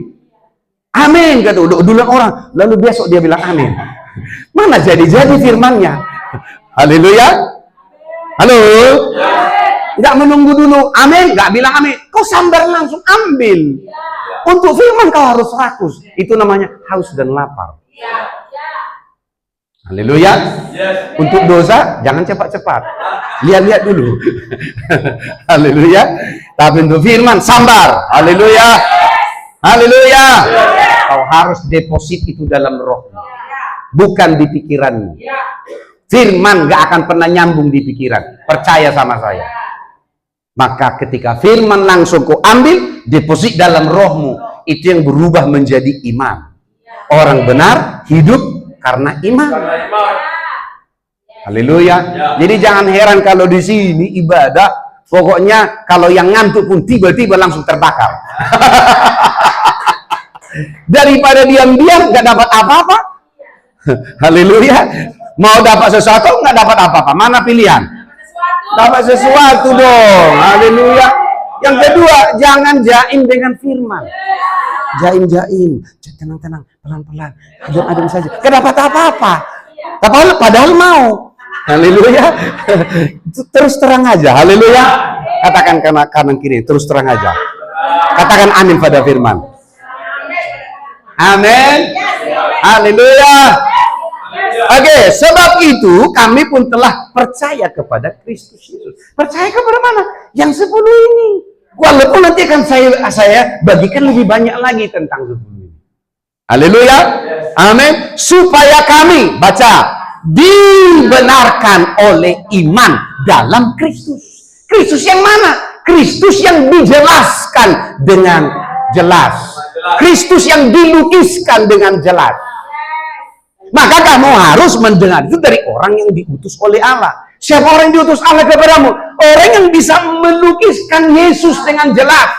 Amin kata dulu orang, lalu besok dia bilang amin. Mana jadi firmannya? Haleluya. Halo. Nggak menunggu dulu, amin, nggak bilang amin. Kau sambar langsung ambil. Untuk firman kau harus rakus. Itu namanya haus dan lapar. Haleluya. Untuk dosa jangan cepat-cepat. Lihat-lihat dulu. Haleluya. Tapi untuk firman sambar. Haleluya. Haleluya. Kau harus deposit itu dalam roh. Bukan di pikiranmu. Firman gak akan pernah nyambung di pikiran. Percaya sama saya. Maka ketika firman langsung kau ambil, deposit dalam rohmu. Itu yang berubah menjadi iman. Orang benar hidup karena iman. Haleluya. Jadi jangan heran kalau di sini ibadah, pokoknya kalau yang ngantuk pun tiba-tiba langsung terbakar. Daripada diam-diam nggak dapat apa-apa. Haleluya. Mau dapat sesuatu nggak dapat apa-apa. Mana pilihan? Dapat sesuatu dong. Haleluya. Yang kedua, jangan jaim dengan firman. Jaim. Tenang, pelan-pelan. Adem saja. Nggak dapat apa-apa. Padahal mau. Haleluya. Terus terang aja. Haleluya. Katakan kanan kiri. Terus terang aja. Katakan amin pada firman. Amin. Haleluya. Oke, sebab itu kami pun telah percaya kepada Kristus Yesus. Percaya kepada mana? Yang 10 ini. Walaupun nanti akan saya bagikan lebih banyak lagi tentang 10 ini. Haleluya. Amin. Supaya kami, baca, dibenarkan oleh iman dalam Kristus. Kristus yang mana? Kristus yang dijelaskan dengan jelas. Kristus yang dilukiskan dengan jelas. Maka kamu harus mendengar itu dari orang yang diutus oleh Allah. Siapa orang yang diutus Allah kepadamu? Orang yang bisa melukiskan Yesus dengan jelas.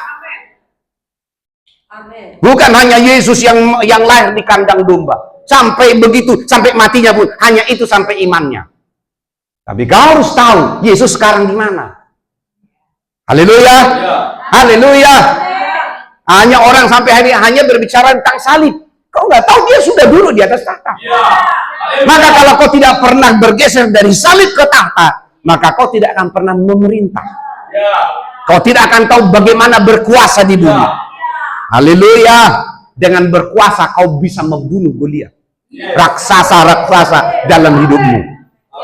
Bukan hanya Yesus yang lahir di kandang domba. Sampai begitu, sampai matinya pun hanya itu sampai imannya. Tapi kau harus tahu Yesus sekarang di mana. Haleluya. Haleluya. Hanya orang sampai hari hanya berbicara tentang salib. Kau nggak tahu dia sudah duduk di atas tahta. Maka kalau kau tidak pernah bergeser dari salib ke tahta, maka kau tidak akan pernah memerintah. Kau tidak akan tahu bagaimana berkuasa di bumi. Haleluya. Dengan berkuasa kau bisa membunuh Goliat. Raksasa-raksasa dalam hidupmu.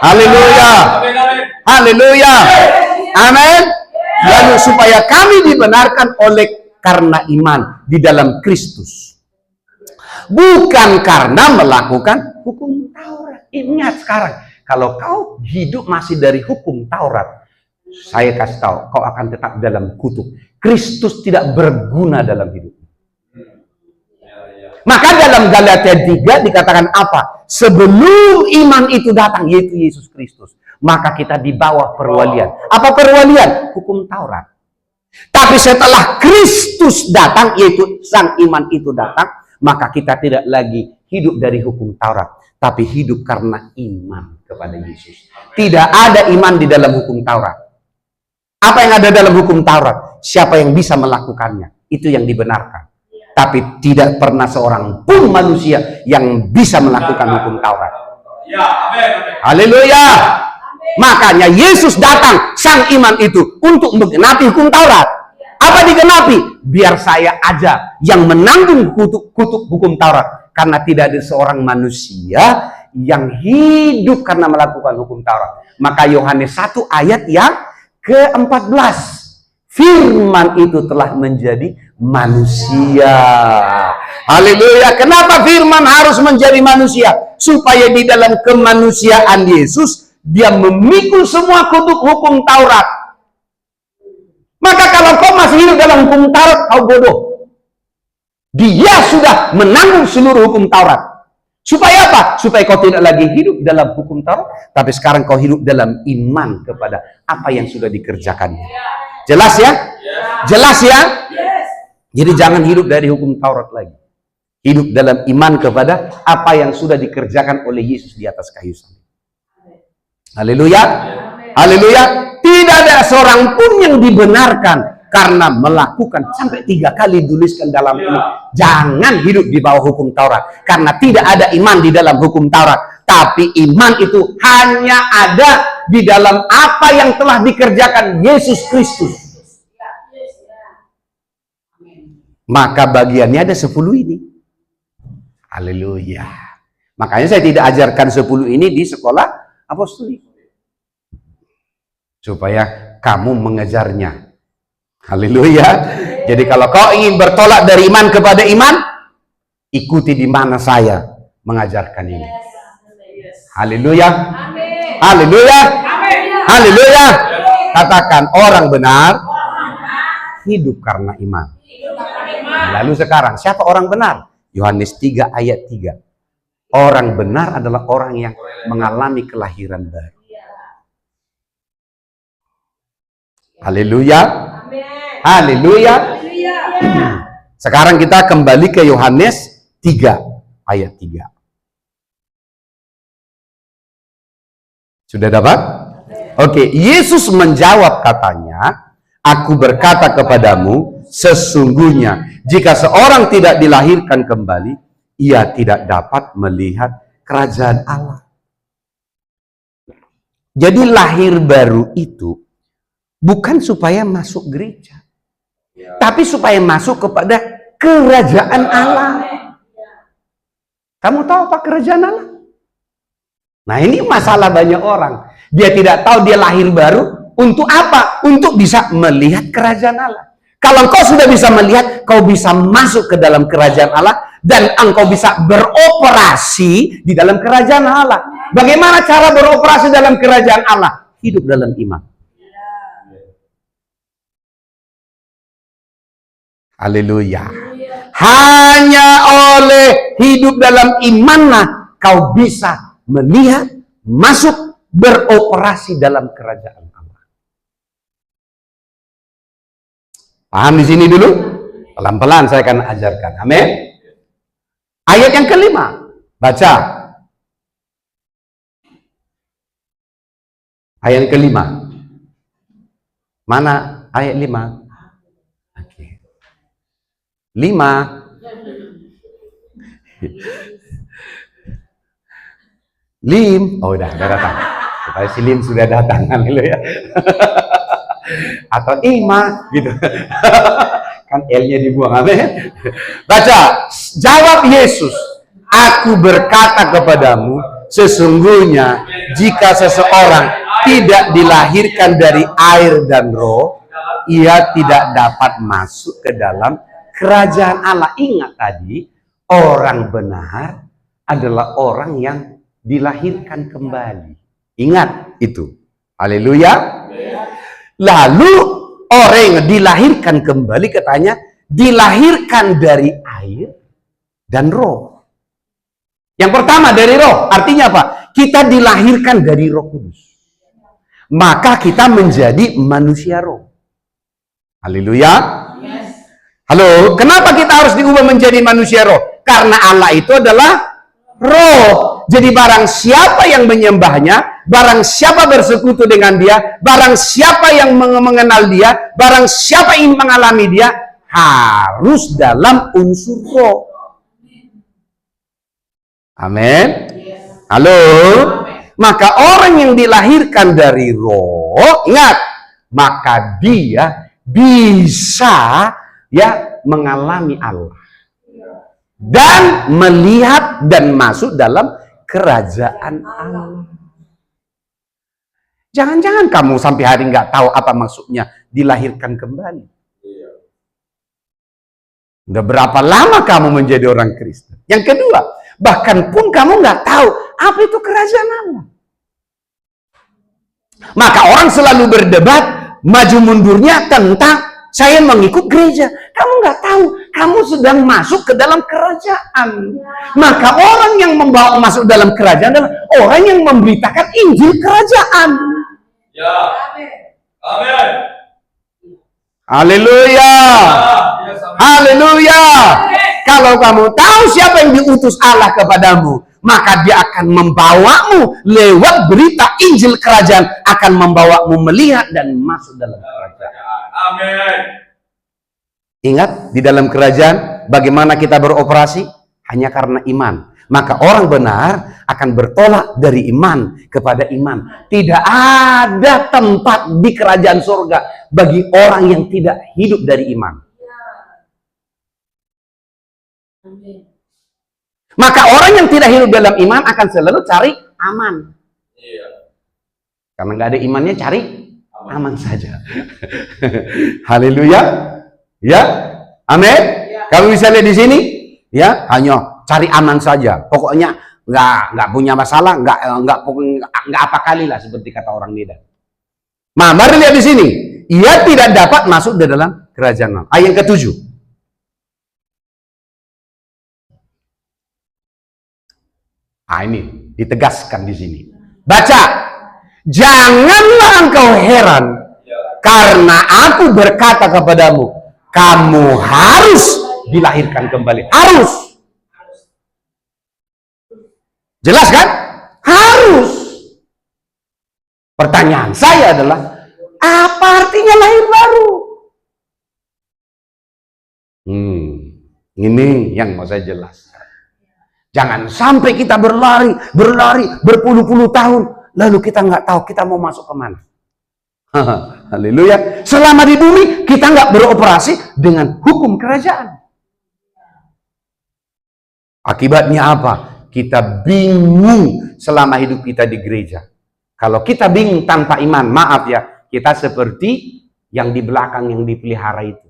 Haleluya. Haleluya. Amin. Lalu supaya kami dibenarkan oleh karena iman di dalam Kristus. Bukan karena melakukan hukum Taurat. Ingat sekarang, kalau kau hidup masih dari hukum Taurat, saya kasih tahu, kau akan tetap dalam kutuk. Kristus tidak berguna dalam hidupmu. Maka dalam Galatia 3 dikatakan apa? Sebelum iman itu datang, yaitu Yesus Kristus, maka kita di bawah perwalian. Apa perwalian? Hukum Taurat. Tapi setelah Kristus datang, yaitu sang iman itu datang, maka kita tidak lagi hidup dari hukum Taurat, tapi hidup karena iman kepada Yesus. Tidak ada iman di dalam hukum Taurat. Apa yang ada dalam hukum Taurat? Siapa yang bisa melakukannya? Itu yang dibenarkan. Tapi tidak pernah seorang pun manusia yang bisa melakukan hukum Taurat. Haleluya. Makanya Yesus datang, sang iman itu, untuk menggenapi hukum Taurat. Apa digenapi? Biar saya aja yang menanggung kutuk hukum Taurat. Karena tidak ada seorang manusia yang hidup karena melakukan hukum Taurat. Maka Yohanes 1 ayat yang ke-14. Firman itu telah menjadi manusia. Haleluya. Kenapa firman harus menjadi manusia? Supaya di dalam kemanusiaan Yesus, dia memikul semua kutuk hukum Taurat. Maka kalau kau masih hidup dalam hukum Taurat, kau bodoh. Dia sudah menanggung seluruh hukum Taurat. Supaya apa? Supaya kau tidak lagi hidup dalam hukum Taurat, tapi sekarang kau hidup dalam iman kepada apa yang sudah dikerjakannya. Jelas ya? Jelas ya? Jadi jangan hidup dari hukum Taurat lagi. Hidup dalam iman kepada apa yang sudah dikerjakan oleh Yesus di atas kayu salib. Haleluya. Haleluya. Tidak ada seorang pun yang dibenarkan karena melakukan, sampai 3 kali dituliskan dalam ini. Jangan hidup di bawah hukum Taurat. Karena tidak ada iman di dalam hukum Taurat. Tapi iman itu hanya ada di dalam apa yang telah dikerjakan Yesus Kristus. Maka bagiannya ada 10 ini. Haleluya. Makanya saya tidak ajarkan 10 ini di sekolah apostolik. Supaya kamu mengejarnya. Haleluya. Jadi kalau kau ingin bertolak dari iman kepada iman, ikuti di mana saya mengajarkan ini. Haleluya. Haleluya. Haleluya. Katakan, orang benar hidup karena iman. Lalu sekarang, siapa orang benar? Yohanes 3 ayat 3. Orang benar adalah orang yang mengalami kelahiran baru. Haleluya. Haleluya. Sekarang kita kembali ke Yohanes 3 ayat 3. Sudah dapat? Oke, Yesus menjawab katanya, "Aku berkata kepadamu, sesungguhnya jika seorang tidak dilahirkan kembali, ia tidak dapat melihat kerajaan Allah." Jadi lahir baru itu bukan supaya masuk gereja, tapi supaya masuk kepada kerajaan Allah. Kamu tahu apa kerajaan Allah? Nah, ini masalah banyak orang. Dia tidak tahu dia lahir baru untuk apa? Untuk bisa melihat kerajaan Allah. Kalau engkau sudah bisa melihat, kau bisa masuk ke dalam kerajaan Allah dan engkau bisa beroperasi di dalam kerajaan Allah. Bagaimana cara beroperasi dalam kerajaan Allah? Hidup dalam iman. Haleluya. Hanya oleh hidup dalam imanlah kau bisa melihat, masuk, beroperasi dalam kerajaan Allah. Paham di sini dulu? Pelan-pelan saya akan ajarkan. Amin. Ayat yang kelima. Baca. Ayat kelima. Mana ayat 5? Oke. 5. Lim, oh udah datang. Supaya si Lim sudah datang, haleluya. Atau Ima, gitu. Kan L-nya dibuang, amin. Baca, jawab Yesus, "Aku berkata kepadamu, sesungguhnya jika seseorang tidak dilahirkan dari air dan roh, ia tidak dapat masuk ke dalam kerajaan Allah." Ingat tadi, orang benar adalah orang yang dilahirkan kembali. Ingat itu. Haleluya. Lalu orang yang dilahirkan kembali katanya dilahirkan dari air dan roh. Yang pertama dari roh, artinya apa? Kita dilahirkan dari Roh Kudus. Maka kita menjadi manusia roh. Haleluya. Halo, kenapa kita harus diubah menjadi manusia roh? Karena Allah itu adalah roh. Jadi barang siapa yang menyembahnya, barang siapa bersekutu dengan dia, barang siapa yang mengenal dia, barang siapa yang mengalami dia, harus dalam unsur roh. Amin. Halo. Maka orang yang dilahirkan dari roh, ingat, maka dia bisa mengalami Allah dan melihat dan masuk dalam kerajaan Allah. Jangan-jangan kamu sampai hari nggak tahu apa maksudnya dilahirkan kembali. Udah berapa lama kamu menjadi orang Kristen? Yang kedua, bahkan pun kamu nggak tahu apa itu kerajaan Allah. Maka orang selalu berdebat maju mundurnya tentang saya mengikut gereja. Kamu nggak tahu, kamu sedang masuk ke dalam kerajaan. Maka orang yang membawa masuk dalam kerajaan adalah orang yang memberitakan Injil kerajaan. Ya. Amin. Haleluya. Haleluya. Kalau kamu tahu siapa yang diutus Allah kepadamu, maka dia akan membawamu lewat berita Injil kerajaan, akan membawamu melihat dan masuk dalam kerajaan. Amin. Ingat, di dalam kerajaan bagaimana kita beroperasi? Hanya karena iman. Maka orang benar akan bertolak dari iman kepada iman. Tidak ada tempat di kerajaan surga bagi orang yang tidak hidup dari iman. Maka orang yang tidak hidup dalam iman akan selalu cari aman. Karena nggak ada imannya, cari aman saja. Haleluya. Ya, amin. Kamu bisa lihat di sini, ya, hanya cari aman saja. Pokoknya nggak punya masalah, nggak apa kali lah seperti kata orang Medan. Nah, mari lihat di sini. Ia tidak dapat masuk di dalam kerajaan Allah. Ayat yang ke-7. Ah, ini ditegaskan di sini. Baca. Janganlah engkau heran karena aku berkata kepadamu, kamu harus dilahirkan kembali. Harus. Jelas kan? Harus. Pertanyaan saya adalah, apa artinya lahir baru? Ini yang mau saya jelaskan. Jangan sampai kita berlari berpuluh-puluh tahun, lalu kita nggak tahu kita mau masuk kemana. Haleluya. Selama di bumi kita nggak beroperasi dengan hukum kerajaan. Akibatnya apa? Kita bingung selama hidup kita di gereja. Kalau kita bingung tanpa iman, maaf ya, kita seperti yang di belakang yang dipelihara itu.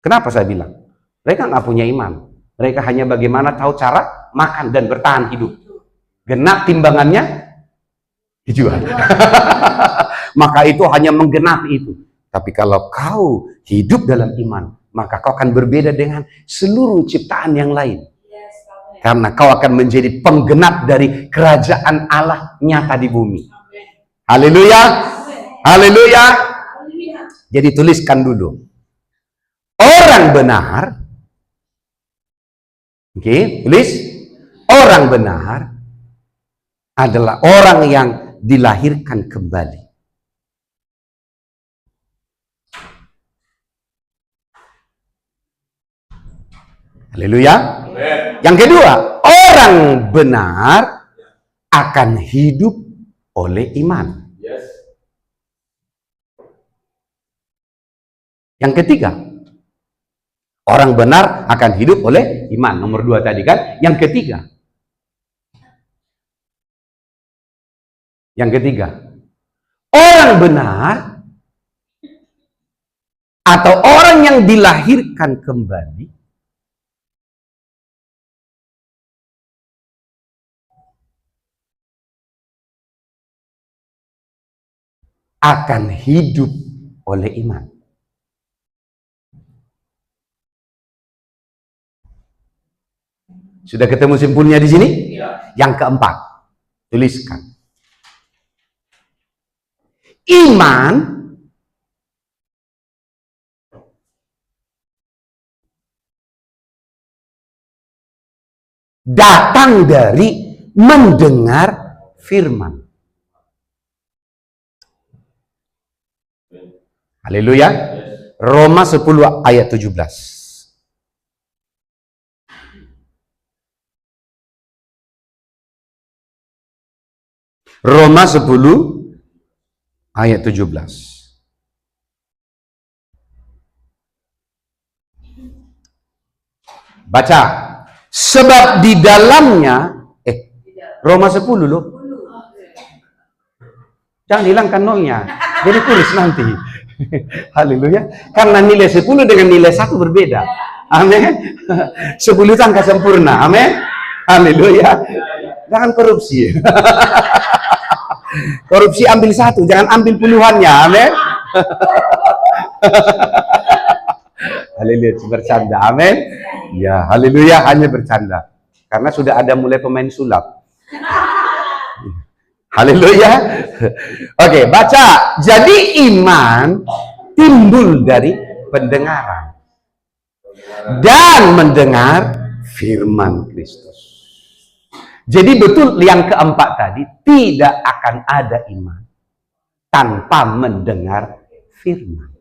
Kenapa saya bilang? Mereka nggak punya iman. Mereka hanya bagaimana tahu cara makan dan bertahan hidup. Genap timbangannya dijual. Maka itu hanya menggenapi itu. Tapi kalau kau hidup dalam iman, maka kau akan berbeda dengan seluruh ciptaan yang lain. Karena kau akan menjadi penggenap dari kerajaan Allah nyata di bumi. Haleluya. Haleluya. Jadi tuliskan dulu. Orang benar, oke, tulis. Orang benar adalah orang yang dilahirkan kembali. Haleluya. Yang kedua, orang benar akan hidup oleh iman. Yang ketiga, orang benar akan hidup oleh iman. Nomor 2 tadi kan. Yang ketiga, orang benar atau orang yang dilahirkan kembali akan hidup oleh iman. Sudah ketemu simpulnya di sini? Ya. Yang keempat, tuliskan. Iman datang dari mendengar firman. Haleluya. Roma 10 ayat 17. Roma 10 ayat 17. Baca. Sebab di dalamnya Roma 10 loh. Jangan hilangkan nolnya. Jadi tulis nanti. Haleluya. Karena nilai 10 dengan nilai 1 berbeda. Amin. 10 itu angka sempurna. Amin. Haleluya. Jangan korupsi. Korupsi ambil 1, jangan ambil puluhannya. Amin. Haleluya, bercanda. Amin. Ya, haleluya, hanya bercanda. Karena sudah ada mulai pemain sulap. Haleluya. Oke, baca. Jadi iman timbul dari pendengaran dan mendengar firman Kristus. Jadi betul yang keempat tadi, tidak akan ada iman tanpa mendengar firman.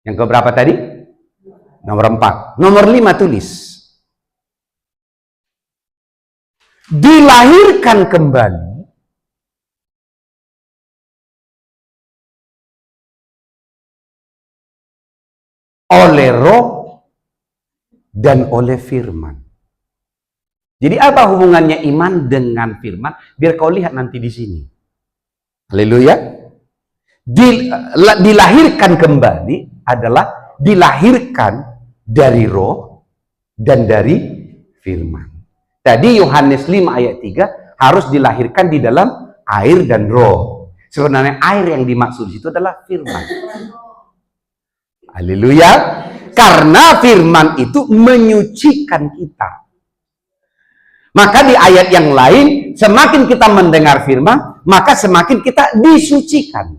Yang keberapa tadi? Nomor 4. Nomor 5 tulis. Dilahirkan kembali oleh roh dan oleh firman. Jadi apa hubungannya iman dengan firman? Biar kau lihat nanti di sini. Haleluya. Dilahirkan kembali adalah dilahirkan dari roh dan dari firman. Tadi Yohanes 5 ayat 3 harus dilahirkan di dalam air dan roh. Sebenarnya air yang dimaksud itu adalah firman. Haleluya. Karena firman itu menyucikan kita. Maka di ayat yang lain, semakin kita mendengar firman, maka semakin kita disucikan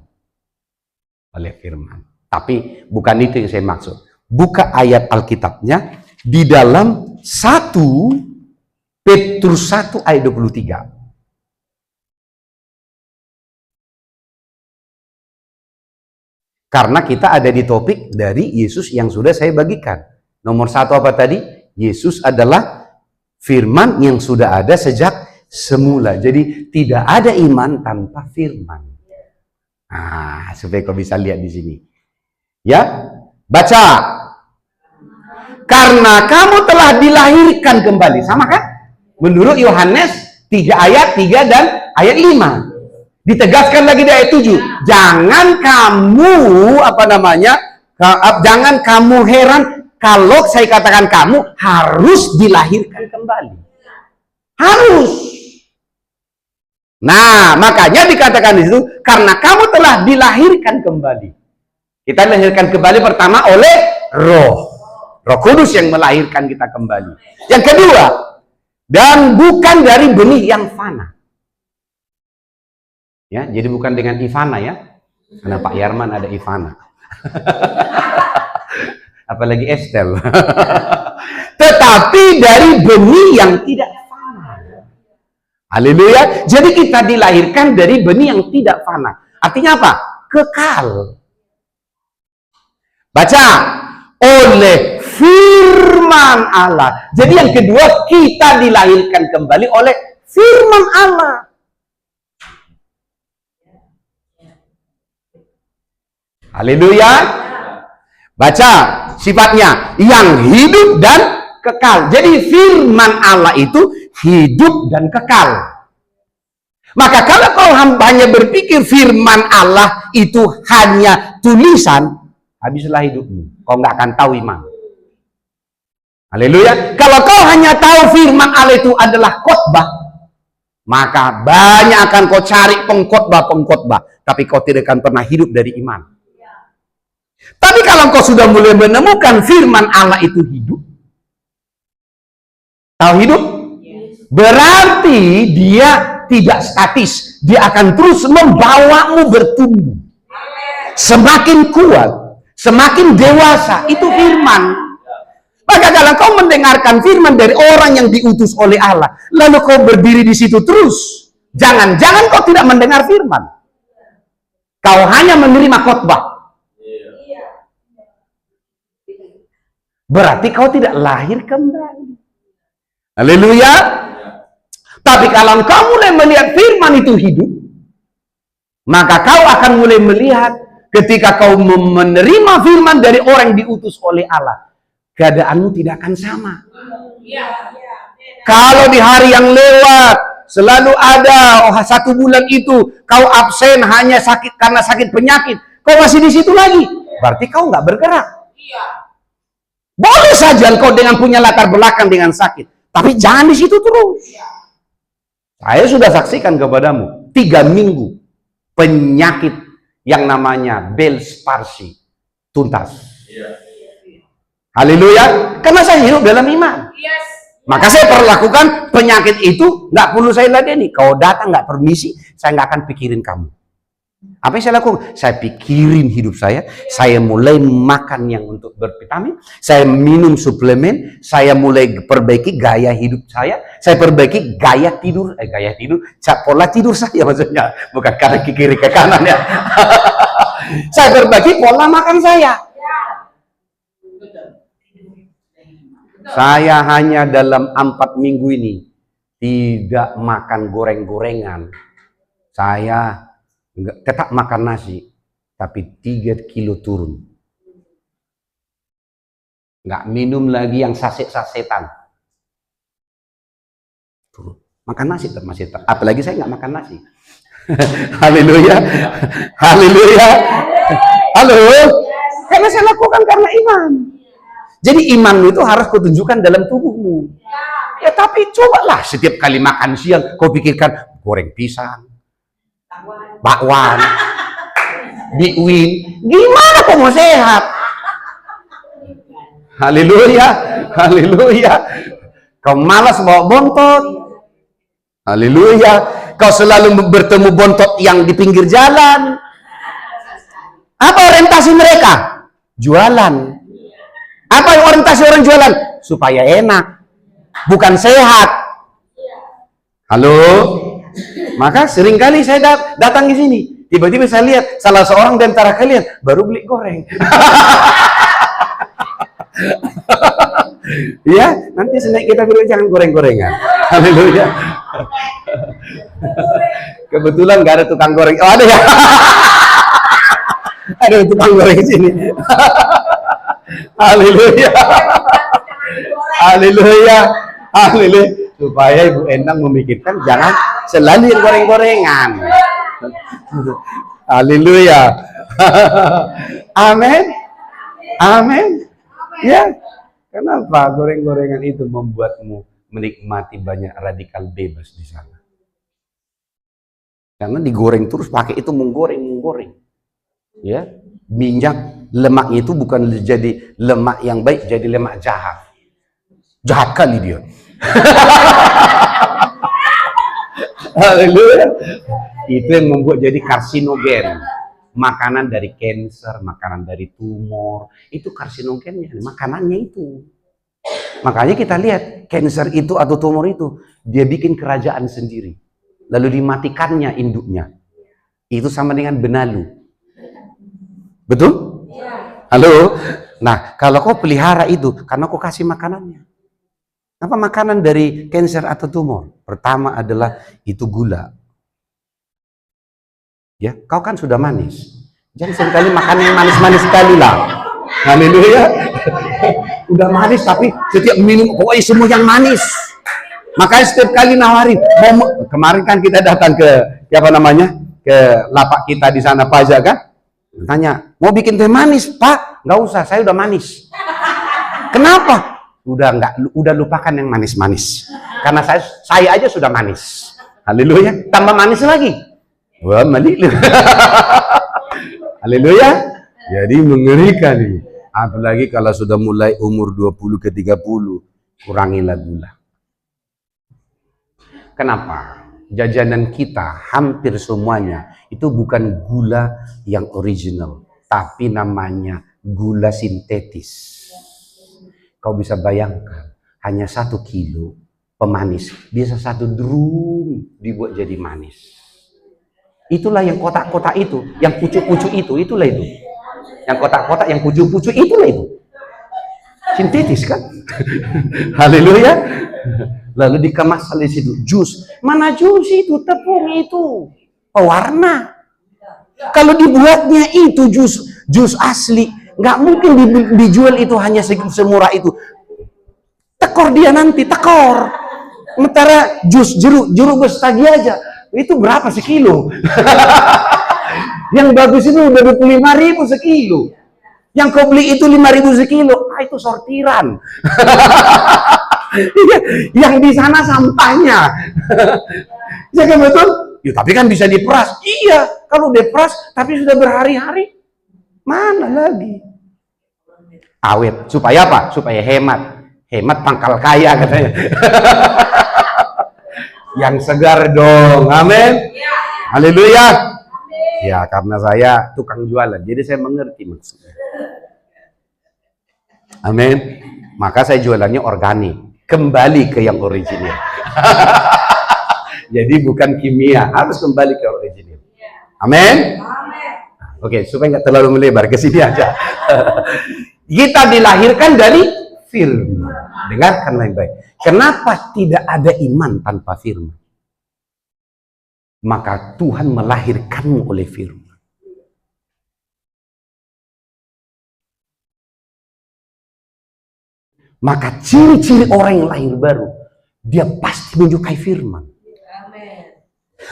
oleh firman. Tapi bukan itu yang saya maksud. Buka ayat Alkitabnya di dalam 1 Petrus 1 ayat 23. Karena kita ada di topik dari Yesus yang sudah saya bagikan. Nomor 1 apa tadi? Yesus adalah firman yang sudah ada sejak semula. Jadi tidak ada iman tanpa firman. Nah, supaya kau bisa lihat di sini. Ya, baca. Karena kamu telah dilahirkan kembali. Sama kan? Menurut Yohanes 3 ayat 3 dan ayat 5. Ditegaskan lagi di ayat 7. Jangan kamu jangan kamu heran kalau saya katakan kamu harus dilahirkan kembali. Harus. Nah, makanya dikatakan di situ karena kamu telah dilahirkan kembali. Kita dilahirkan kembali pertama oleh Roh Kudus yang melahirkan kita kembali. Yang kedua, dan bukan dari benih yang fana. Ya, jadi bukan dengan Ivana ya. Karena Pak Yarman ada Ivana. Apalagi Estel. Tetapi dari benih yang tidak fana. Haleluya. Jadi kita dilahirkan dari benih yang tidak fana. Artinya apa? Kekal. Baca. Oleh firman Allah. Jadi yang kedua, kita dilahirkan kembali oleh firman Allah. Haleluya. Baca sifatnya yang hidup dan kekal. Jadi firman Allah itu hidup dan kekal. Maka kalau kau hanya berpikir firman Allah itu hanya tulisan, habislah hidupmu. Kau nggak akan tahu iman. Haleluya. Kalau kau hanya tahu firman Allah itu adalah khotbah, maka banyak akan kau cari pengkhotbah, tapi kau tidak akan pernah hidup dari iman. Tapi kalau kau sudah mulai menemukan firman Allah itu hidup, tahu hidup? Berarti dia tidak statis. Dia akan terus membawamu bertumbuh. Semakin kuat, semakin dewasa. Itu firman. Maka kalau kau mendengarkan firman dari orang yang diutus oleh Allah, lalu kau berdiri di situ terus, jangan-jangan kau tidak mendengar firman. Kau hanya menerima khotbah. Berarti kau tidak lahir kembali. Haleluya. Tapi kalau kau mulai melihat firman itu hidup, maka kau akan mulai melihat ketika kau menerima firman dari orang yang diutus oleh Allah, keadaanmu tidak akan sama. Kalau di hari yang lewat selalu ada 1 bulan itu kau absen hanya sakit karena sakit penyakit, kau masih di situ lagi, berarti kau nggak bergerak. Boleh saja kau dengan punya latar belakang dengan sakit, tapi jangan di situ terus. Saya sudah saksikan kepadamu 3 minggu penyakit yang namanya Bell's palsy tuntas. Haleluya. Karena saya hidup dalam iman. Maka saya perlakukan penyakit itu nggak perlu saya ladeni. Kau datang nggak permisi, saya nggak akan pikirin kamu. Apa yang saya lakukan? Saya pikirin hidup saya mulai makan yang untuk bervitamin, saya minum suplemen, saya mulai perbaiki gaya hidup saya perbaiki gaya tidur, pola tidur saya maksudnya, bukan karena ke kiri ke kanan ya. Saya perbaiki pola makan saya. Saya hanya dalam 4 minggu ini tidak makan goreng-gorengan. Saya tetap makan nasi, tapi 3 kilo turun. Nggak minum lagi yang saset-sasetan. Turun. Makan nasi tetap masih tetap. Apalagi saya nggak makan nasi. Haleluya. Haleluya. Halo. Karena saya lakukan karena iman. Jadi iman itu harus kutunjukkan dalam tubuhmu. Ya tapi cobalah setiap kali makan siang kau pikirkan goreng pisang, bakwan, bikuin, gimana kok mau sehat? Haleluya, haleluya. Kau malas bawa bontot. Haleluya. Kau selalu bertemu bontot yang di pinggir jalan. Apa orientasi mereka? Jualan. Apa orientasi orang jualan? Supaya enak. Bukan sehat. Halo? Maka seringkali saya datang ke sini. Tiba-tiba saya lihat salah seorang di antara kalian baru beli goreng. Ya, nanti snack kita bilang jangan goreng-gorengan. Haleluya. Kebetulan gak ada tukang goreng. Oh, ada ya? Ada tukang goreng di sini. Haleluya. Haleluya. Haleluya. Supaya Ibu Endang memikirkan jangan selalu goreng-gorengan. Haleluya. Amin. Amin. Ya. Kenapa goreng-gorengan itu membuatmu menikmati banyak radikal bebas di sana? Karena digoreng terus, pakai itu menggoreng. Ya, minyak lemaknya itu bukan jadi lemak yang baik, jadi lemak jahat. Jahat kali dia. Haleluya. Itu yang membuat jadi karsinogen. Makanan dari kanker, makanan dari tumor, itu karsinogennya, makanannya itu. Makanya kita lihat, kanker itu atau tumor itu, dia bikin kerajaan sendiri. Lalu dimatikannya induknya. Itu sama dengan benalu. Betul? Halo? Nah, kalau kau pelihara itu, karena kau kasih makanannya. Apa makanan dari kanker atau tumor? Pertama adalah itu gula. Ya, kau kan sudah manis. Jangan sekali makan yang manis-manis sekali lah. Haleluya. Udah manis tapi setiap minum pokoknya semua yang manis. Makanya setiap kali nawarin, kemarin kan kita datang ke ke lapak kita di sana pajak kan? Tanya, mau bikin teh manis, Pak? Nggak usah, saya udah manis. Kenapa? Udah lupakan yang manis-manis. Karena saya aja sudah manis. Haleluya. Tambah manis lagi. Wah, malik. Haleluya. Jadi mengerikan ini. Apalagi kalau sudah mulai umur 20 ke 30, kurangilah gula. Kenapa? Jajanan kita hampir semuanya itu bukan gula yang original, tapi namanya gula sintetis. Kau bisa bayangkan, hanya 1 kilo pemanis, bisa 1 drum dibuat jadi manis. Itulah yang kotak-kotak itu, yang pucuk-pucuk itulah itu. Yang kotak-kotak, yang pucuk-pucuk itulah itu. Sintetis kan? Haleluya. Lalu dikemas oleh situ jus. Mana jus itu? Tepung itu. Pewarna. Kalau dibuatnya itu jus asli, nggak mungkin dijual itu hanya semurah itu. Tekor dia nanti, tekor. Sementara jus jeruk bestagi aja. Itu berapa sekilo? Yang bagus itu udah 25.000 sekilo. Yang kau beli itu 5.000 sekilo. Ah, itu sortiran. Yang di sana sampahnya. Jadi betul? Ya, tapi kan bisa diperas. Iya, kalau diperas tapi sudah berhari-hari. Mana lagi? Awet. Supaya apa? Supaya hemat. Hemat pangkal kaya katanya. Yang segar dong, amin. Haleluya. Ya, karena saya tukang jualan, jadi saya mengerti maksudnya. Amin. Maka saya jualannya organik, kembali ke yang original. Jadi bukan kimia, harus kembali ke original. Amin. Oke, supaya nggak terlalu melebar, ke sini aja. Kita dilahirkan dari firman. Dengarkan baik-baik. Kenapa tidak ada iman tanpa firman? Maka Tuhan melahirkanmu oleh firman. Maka ciri-ciri orang yang lahir baru, dia pasti menyukai firman.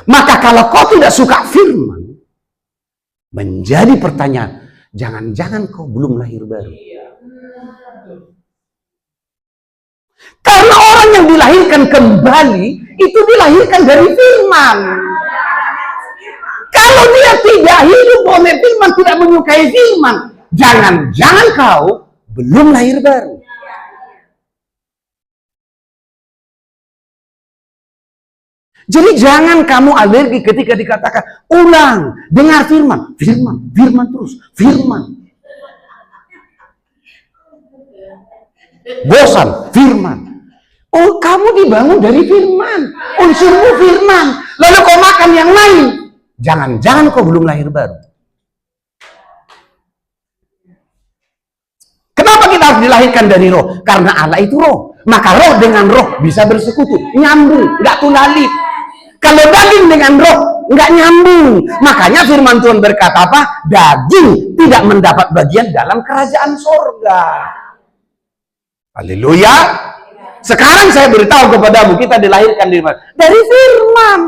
Maka kalau kau tidak suka firman, menjadi pertanyaan, jangan-jangan kau belum lahir baru. Karena orang yang dilahirkan kembali, itu dilahirkan dari firman. Kalau dia tidak hidup oleh firman, tidak menyukai firman, jangan-jangan kau belum lahir baru. Jadi jangan kamu alergi ketika dikatakan, ulang, dengar firman. Firman, firman terus, firman. Bosan, firman. Oh, kamu dibangun dari firman. Unsurmu firman. Lalu kau makan yang lain. Jangan-jangan kau belum lahir baru. Kenapa kita harus dilahirkan dari roh? Karena Allah itu roh. Maka roh dengan roh bisa bersekutu. Nyambung, nggak tulalit. Kalau daging dengan roh, nggak nyambung. Makanya firman Tuhan berkata apa? Daging tidak mendapat bagian dalam kerajaan sorga. Haleluya. Sekarang saya beritahu kepadamu, kita dilahirkan dari mana? Dari firman.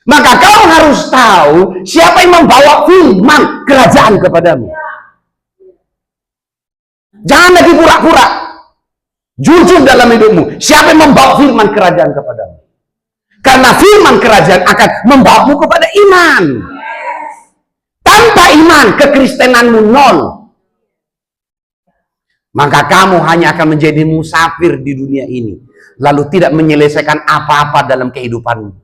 Maka kau harus tahu siapa yang membawa firman kerajaan kepadamu. Jangan lagi pura-pura. Jujur dalam hidupmu. Siapa yang membawa firman kerajaan kepadamu? Karena firman kerajaan akan membawamu kepada iman. Tanpa iman, kekristenanmu nol. Maka kamu hanya akan menjadi musafir di dunia ini. Lalu tidak menyelesaikan apa-apa dalam kehidupanmu.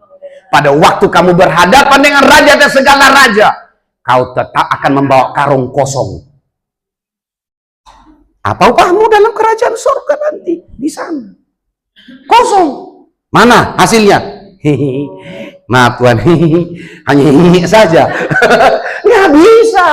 Pada waktu kamu berhadapan dengan raja dan segala raja, kau tetap akan membawa karung kosong. Apa upahmu dalam kerajaan surga nanti? Di sana. Kosong. Mana hasilnya? Hehehe. Maaf Tuhan, hanya hehehe saja. Nggak bisa.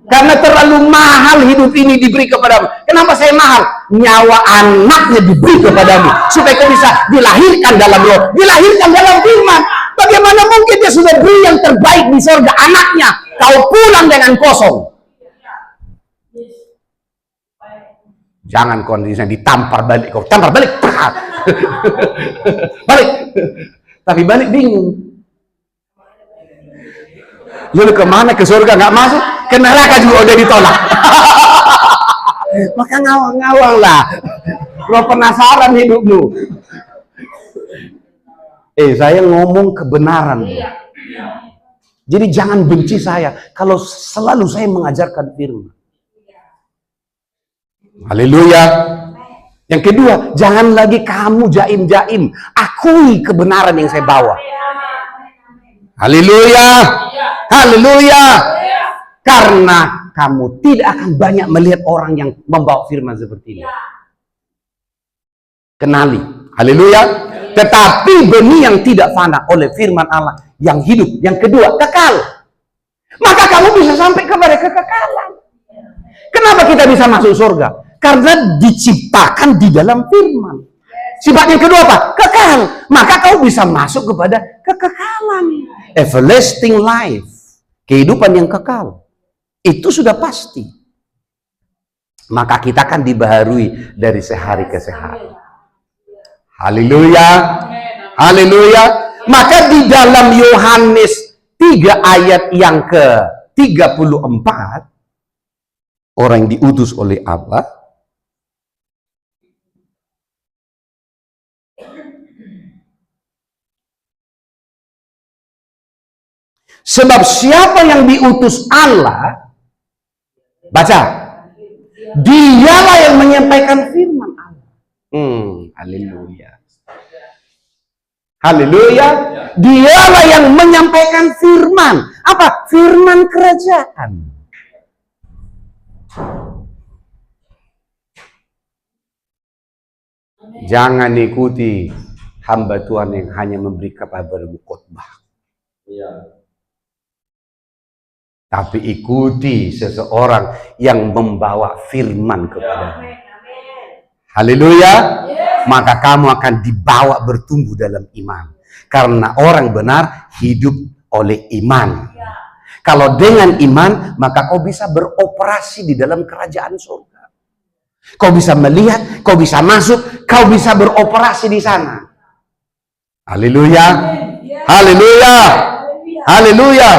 Karena terlalu mahal hidup ini diberi kepadamu. Kenapa saya mahal? Nyawa anaknya diberi kepadamu. Supaya kau bisa dilahirkan dalam roh. Dilahirkan dalam firman. Bagaimana mungkin dia sudah beri yang terbaik di surga anaknya. Kau pulang dengan kosong. Jangan kondisinya ditampar balik. Kau tampar balik. Balik. Tapi balik bingung. Lalu kemana? Ke surga nggak masuk, ke neraka juga udah ditolak. Maka ngawang-ngawang lah. Lo penasaran hidupmu. Saya ngomong kebenaran. Jadi jangan benci saya kalau selalu saya mengajarkan firman. Haleluya. Yang kedua, jangan lagi kamu jaim-jaim. Akui kebenaran yang saya bawa. Haleluya. Haleluya. Karena kamu tidak akan banyak melihat orang yang membawa firman seperti ini. Kenali. Haleluya. Tetapi benih yang tidak fana oleh firman Allah yang hidup. Yang kedua, kekal. Maka kamu bisa sampai kepada kekekalan. Kenapa kita bisa masuk surga? Karena diciptakan di dalam firman. Sifat yang kedua apa? Kekal. Maka kau bisa masuk kepada kekekalan. Everlasting life. Kehidupan yang kekal. Itu sudah pasti. Maka kita akan dibaharui dari sehari ke sehari. Haleluya. Haleluya. Maka di dalam Yohanes 3 ayat yang ke-34, orang yang diutus oleh Allah, sebab siapa yang diutus Allah, baca, dialah yang menyampaikan firman Allah. Haleluya. Haleluya. Dialah yang menyampaikan firman. Apa? Firman kerajaan. Jangan ikuti hamba Tuhan yang hanya memberi kabar khotbah. Tapi ikuti seseorang yang membawa firman kepadamu. Haleluya. Maka kamu akan dibawa bertumbuh dalam iman. Karena orang benar hidup oleh iman. Kalau dengan iman, maka kau bisa beroperasi di dalam kerajaan surga. Kau bisa melihat, kau bisa masuk, kau bisa beroperasi di sana. Haleluya. Haleluya. Haleluya.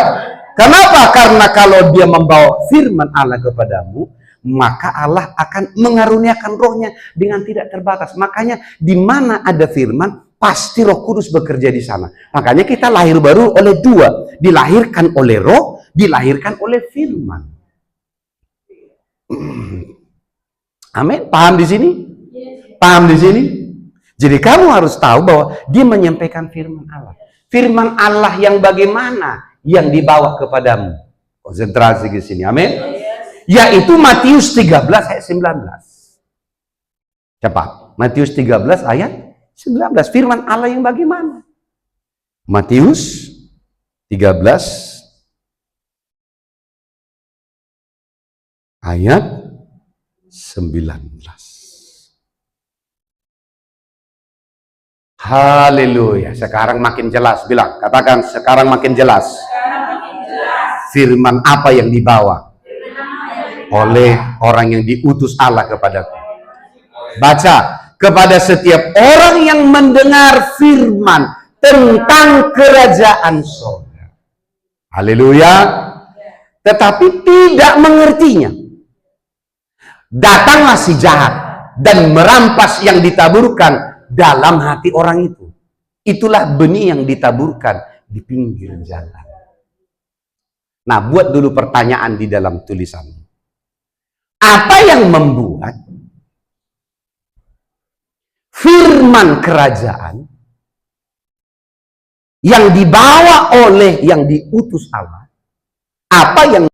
Kenapa? Karena kalau dia membawa firman Allah kepadamu, maka Allah akan mengaruniakan rohnya dengan tidak terbatas. Makanya di mana ada firman, pasti Roh Kudus bekerja di sana. Makanya kita lahir baru oleh dua. Dilahirkan oleh roh, dilahirkan oleh firman. Amin. Paham di sini? Paham di sini? Jadi kamu harus tahu bahwa dia menyampaikan firman Allah. Firman Allah yang bagaimana yang dibawa kepadamu. Konsentrasi ke sini. Amin. Yaitu Matius 13 ayat 19. Cepat. Matius 13 ayat 19. Firman Allah yang bagaimana? Matius 13 ayat 19. Haleluya. Sekarang makin jelas. Bilang, katakan sekarang makin jelas. Firman apa yang dibawa oleh orang yang diutus Allah kepadaku. Baca, kepada setiap orang yang mendengar firman tentang kerajaan surga. Haleluya. Tetapi tidak mengertinya. Datanglah si jahat dan merampas yang ditaburkan dalam hati orang itu. Itulah benih yang ditaburkan di pinggir jalan. Nah, buat dulu pertanyaan di dalam tulisan. Apa yang membuat firman kerajaan yang dibawa oleh yang diutus Allah, apa yang